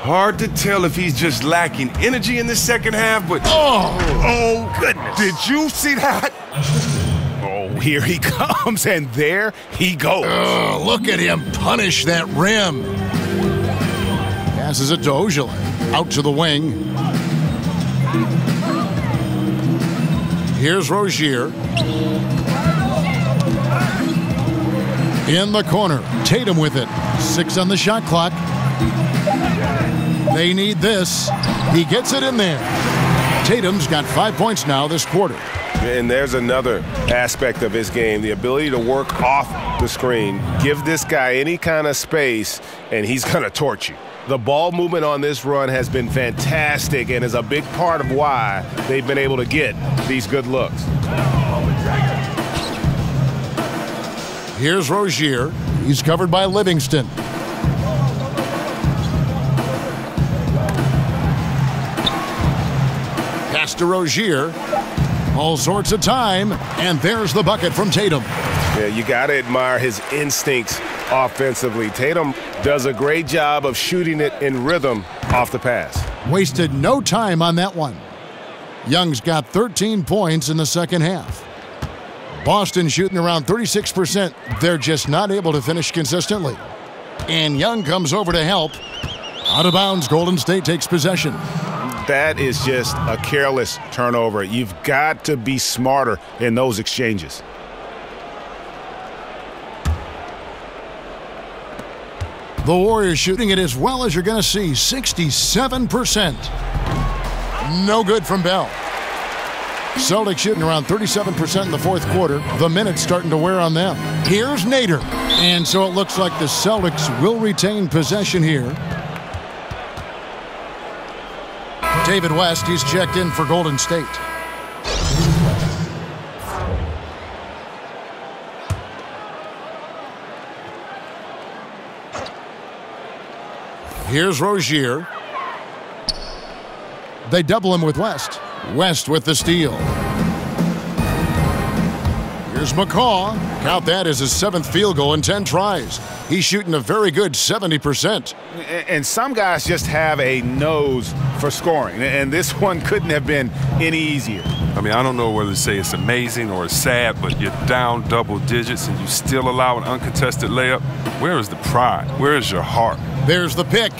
Hard to tell if he's just lacking energy in the second half, but... Oh, goodness. Did you see that? Oh, here he comes, and there he goes. Look at him punish that rim. Passes it to Ojale. Out to the wing. Here's Rozier. In the corner. Tatum with it. 6 on the shot clock. They need this. He gets it in there. Tatum's got 5 points now this quarter. And there's another aspect of his game, the ability to work off the screen. Give this guy any kind of space, and he's going to torch you. The ball movement on this run has been fantastic and is a big part of why they've been able to get these good looks. Here's Rozier. He's covered by Livingston. Pass to Rozier. All sorts of time, and there's the bucket from Tatum. Yeah, you got to admire his instincts offensively. Tatum does a great job of shooting it in rhythm off the pass. Wasted no time on that one. Young's got 13 points in the second half. Boston shooting around 36%. They're just not able to finish consistently. And Young comes over to help. Out of bounds, Golden State takes possession. That is just a careless turnover. You've got to be smarter in those exchanges. The Warriors shooting it as well as you're going to see, 67%. No good from Bell. Celtics shooting around 37% in the fourth quarter. The minutes starting to wear on them. Here's Nader. And so it looks like the Celtics will retain possession here. David West, he's checked in for Golden State. Here's Rozier. They double him with West. West with the steal. Here's McCaw. Count that as his 7th field goal in 10 tries. He's shooting a very good 70%. And some guys just have a nose for scoring, and this one couldn't have been any easier. I mean, I don't know whether to say it's amazing or it's sad, but you're down double digits and you still allow an uncontested layup. Where is the pride? Where is your heart? There's the pick.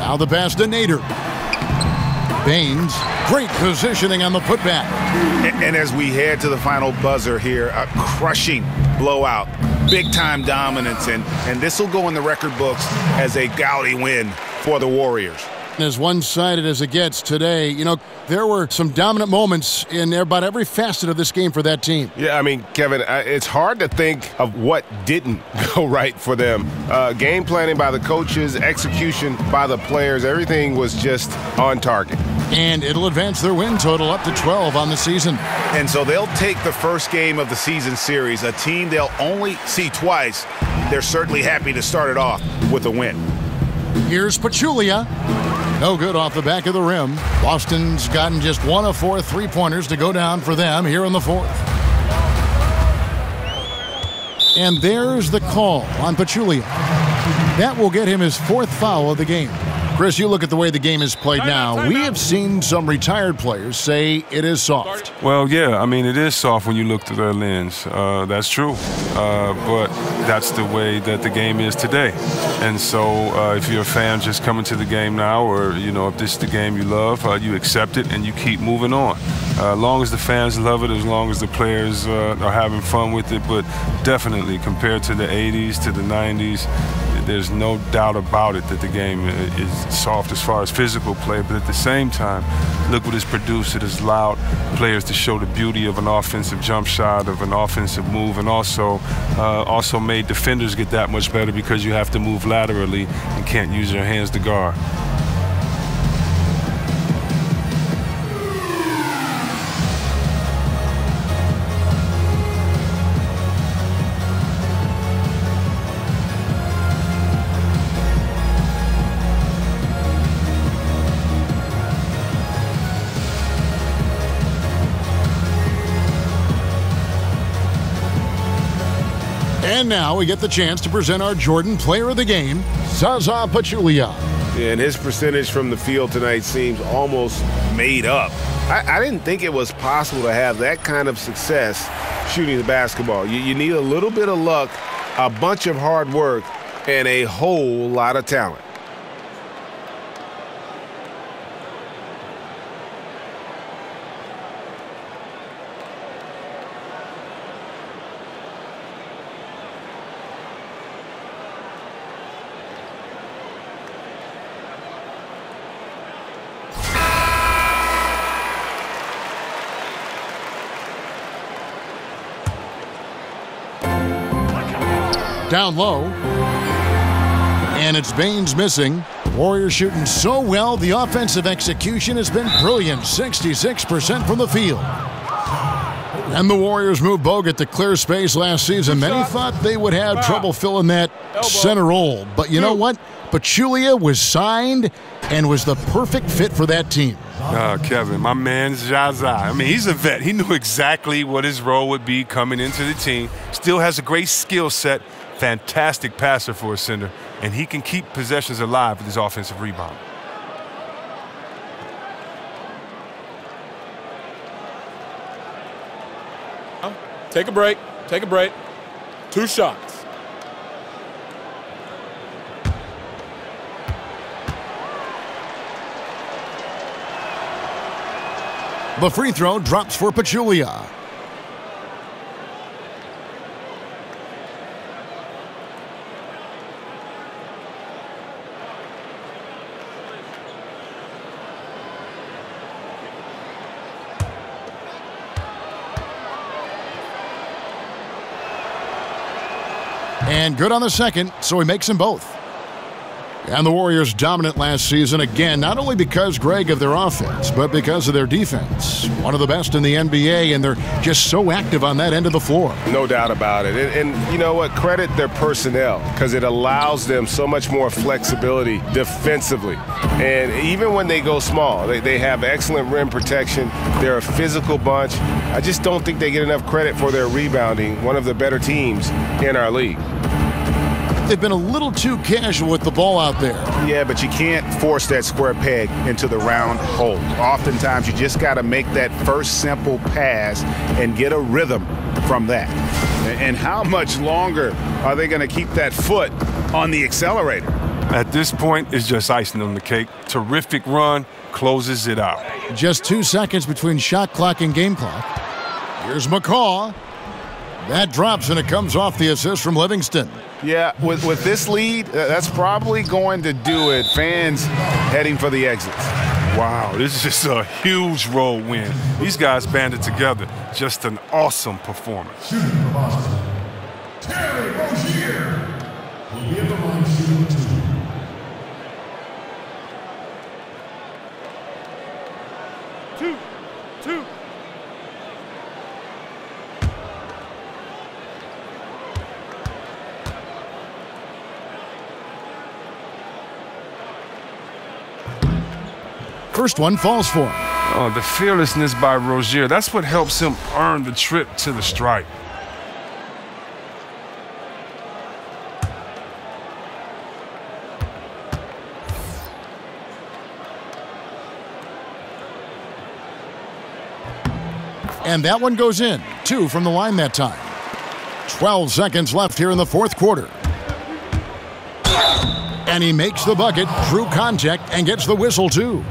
Now the pass to Nader. Baines, great positioning on the putback. And as we head to the final buzzer here, a crushing blowout, big-time dominance, and this will go in the record books as a gaudy win for the Warriors. As one-sided as it gets today, you know, there were some dominant moments in about every facet of this game for that team. Yeah, I mean, Kevin, it's hard to think of what didn't go right for them. Game planning by the coaches, execution by the players, everything was just on target. And it'll advance their win total up to 12 on the season. And so they'll take the first game of the season series, a team they'll only see twice. They're certainly happy to start it off with a win. Here's Pachulia. No good off the back of the rim. Boston's gotten just 1 of 4 3-pointers to go down for them here in the fourth. And there's the call on Pachulia. That will get him his 4th foul of the game. Chris, you look at the way the game is played now. We have seen some retired players say it is soft. Well, yeah, I mean, it is soft when you look through their lens. That's true. But that's the way that the game is today. And so if you're a fan just coming to the game now, or, you know, if this is the game you love, you accept it and you keep moving on. As long as the fans love it, as long as the players are having fun with it. But definitely, compared to the 80s, to the 90s, there's no doubt about it that the game is soft as far as physical play, but at the same time, look what it's produced. It has allowed players to show the beauty of an offensive jump shot, of an offensive move, and also made defenders get that much better because you have to move laterally and can't use your hands to guard. And now we get the chance to present our Jordan Player of the Game, Zaza Pachulia. And his percentage from the field tonight seems almost made up. I didn't think it was possible to have that kind of success shooting the basketball. You need a little bit of luck, a bunch of hard work, and a whole lot of talent. Down low. And it's Baines missing. Warriors shooting so well, the offensive execution has been brilliant. 66% from the field. And the Warriors moved Bogut to clear space last season. Many thought they would have trouble filling that center role. But you know what? Pachulia was signed and was the perfect fit for that team. Kevin, my man Zaza. I mean, he's a vet. He knew exactly what his role would be coming into the team. Still has a great skill set. Fantastic passer for a center. And he can keep possessions alive with his offensive rebound. Take a break. Take a break. 2 shots. The free throw drops for Pachulia. And good on the second, so he makes them both. And the Warriors dominant last season again, not only because, Greg, of their offense, but because of their defense. One of the best in the NBA, and they're just so active on that end of the floor. No doubt about it. And you know what? Credit their personnel, because it allows them so much more flexibility defensively. And even when they go small, they have excellent rim protection. They're a physical bunch. I just don't think they get enough credit for their rebounding, one of the better teams in our league. They've been a little too casual with the ball out there. Yeah, but you can't force that square peg into the round hole. Oftentimes, you just got to make that first simple pass and get a rhythm from that. And how much longer are they going to keep that foot on the accelerator? At this point, it's just icing on the cake. Terrific run, closes it out. Just 2 seconds between shot clock and game clock. Here's McCaw. That drops, and it comes off the assist from Livingston. Yeah, with this lead, that's probably going to do it. Fans heading for the exits. Wow, this is just a huge road win. These guys banded together. Just an awesome performance. Shooting for Boston, Terry Rozier will be at the line shooting 2. First one falls for him. Oh, the fearlessness by Rozier. That's what helps him earn the trip to the stripe. And that one goes in. 2 from the line that time. 12 seconds left here in the fourth quarter. And he makes the bucket through contact and gets the whistle too.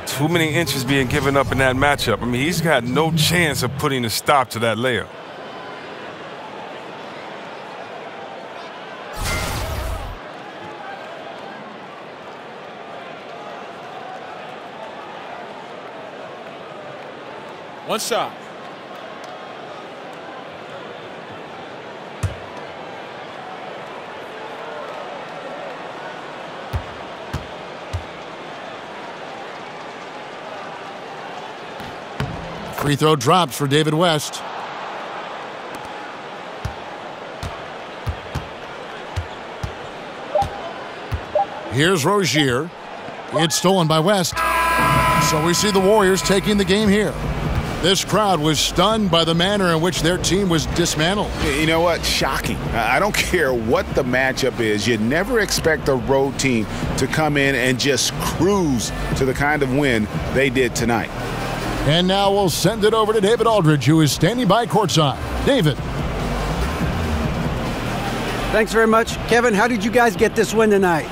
Too many inches being given up in that matchup. I mean, he's got no chance of putting a stop to that layup. One shot. Free throw drops for David West. Here's Rozier. It's stolen by West. So we see the Warriors taking the game here. This crowd was stunned by the manner in which their team was dismantled. You know what? Shocking. I don't care what the matchup is. You never expect a road team to come in and just cruise to the kind of win they did tonight. And now we'll send it over to David Aldridge, who is standing by courtside. David. Thanks very much. Kevin, how did you guys get this win tonight?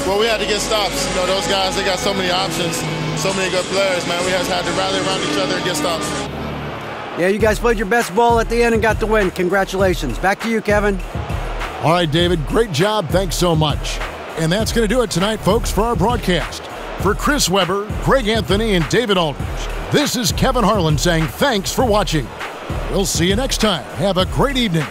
Well, we had to get stops. You know, those guys, they got so many options, so many good players, man. We just had to rally around each other and get stops. Yeah, you guys played your best ball at the end and got the win. Congratulations. Back to you, Kevin. All right, David, great job. Thanks so much. And that's going to do it tonight, folks, for our broadcast. For Chris Webber, Greg Anthony, and David Aldridge, this is Kevin Harlan saying thanks for watching. We'll see you next time. Have a great evening.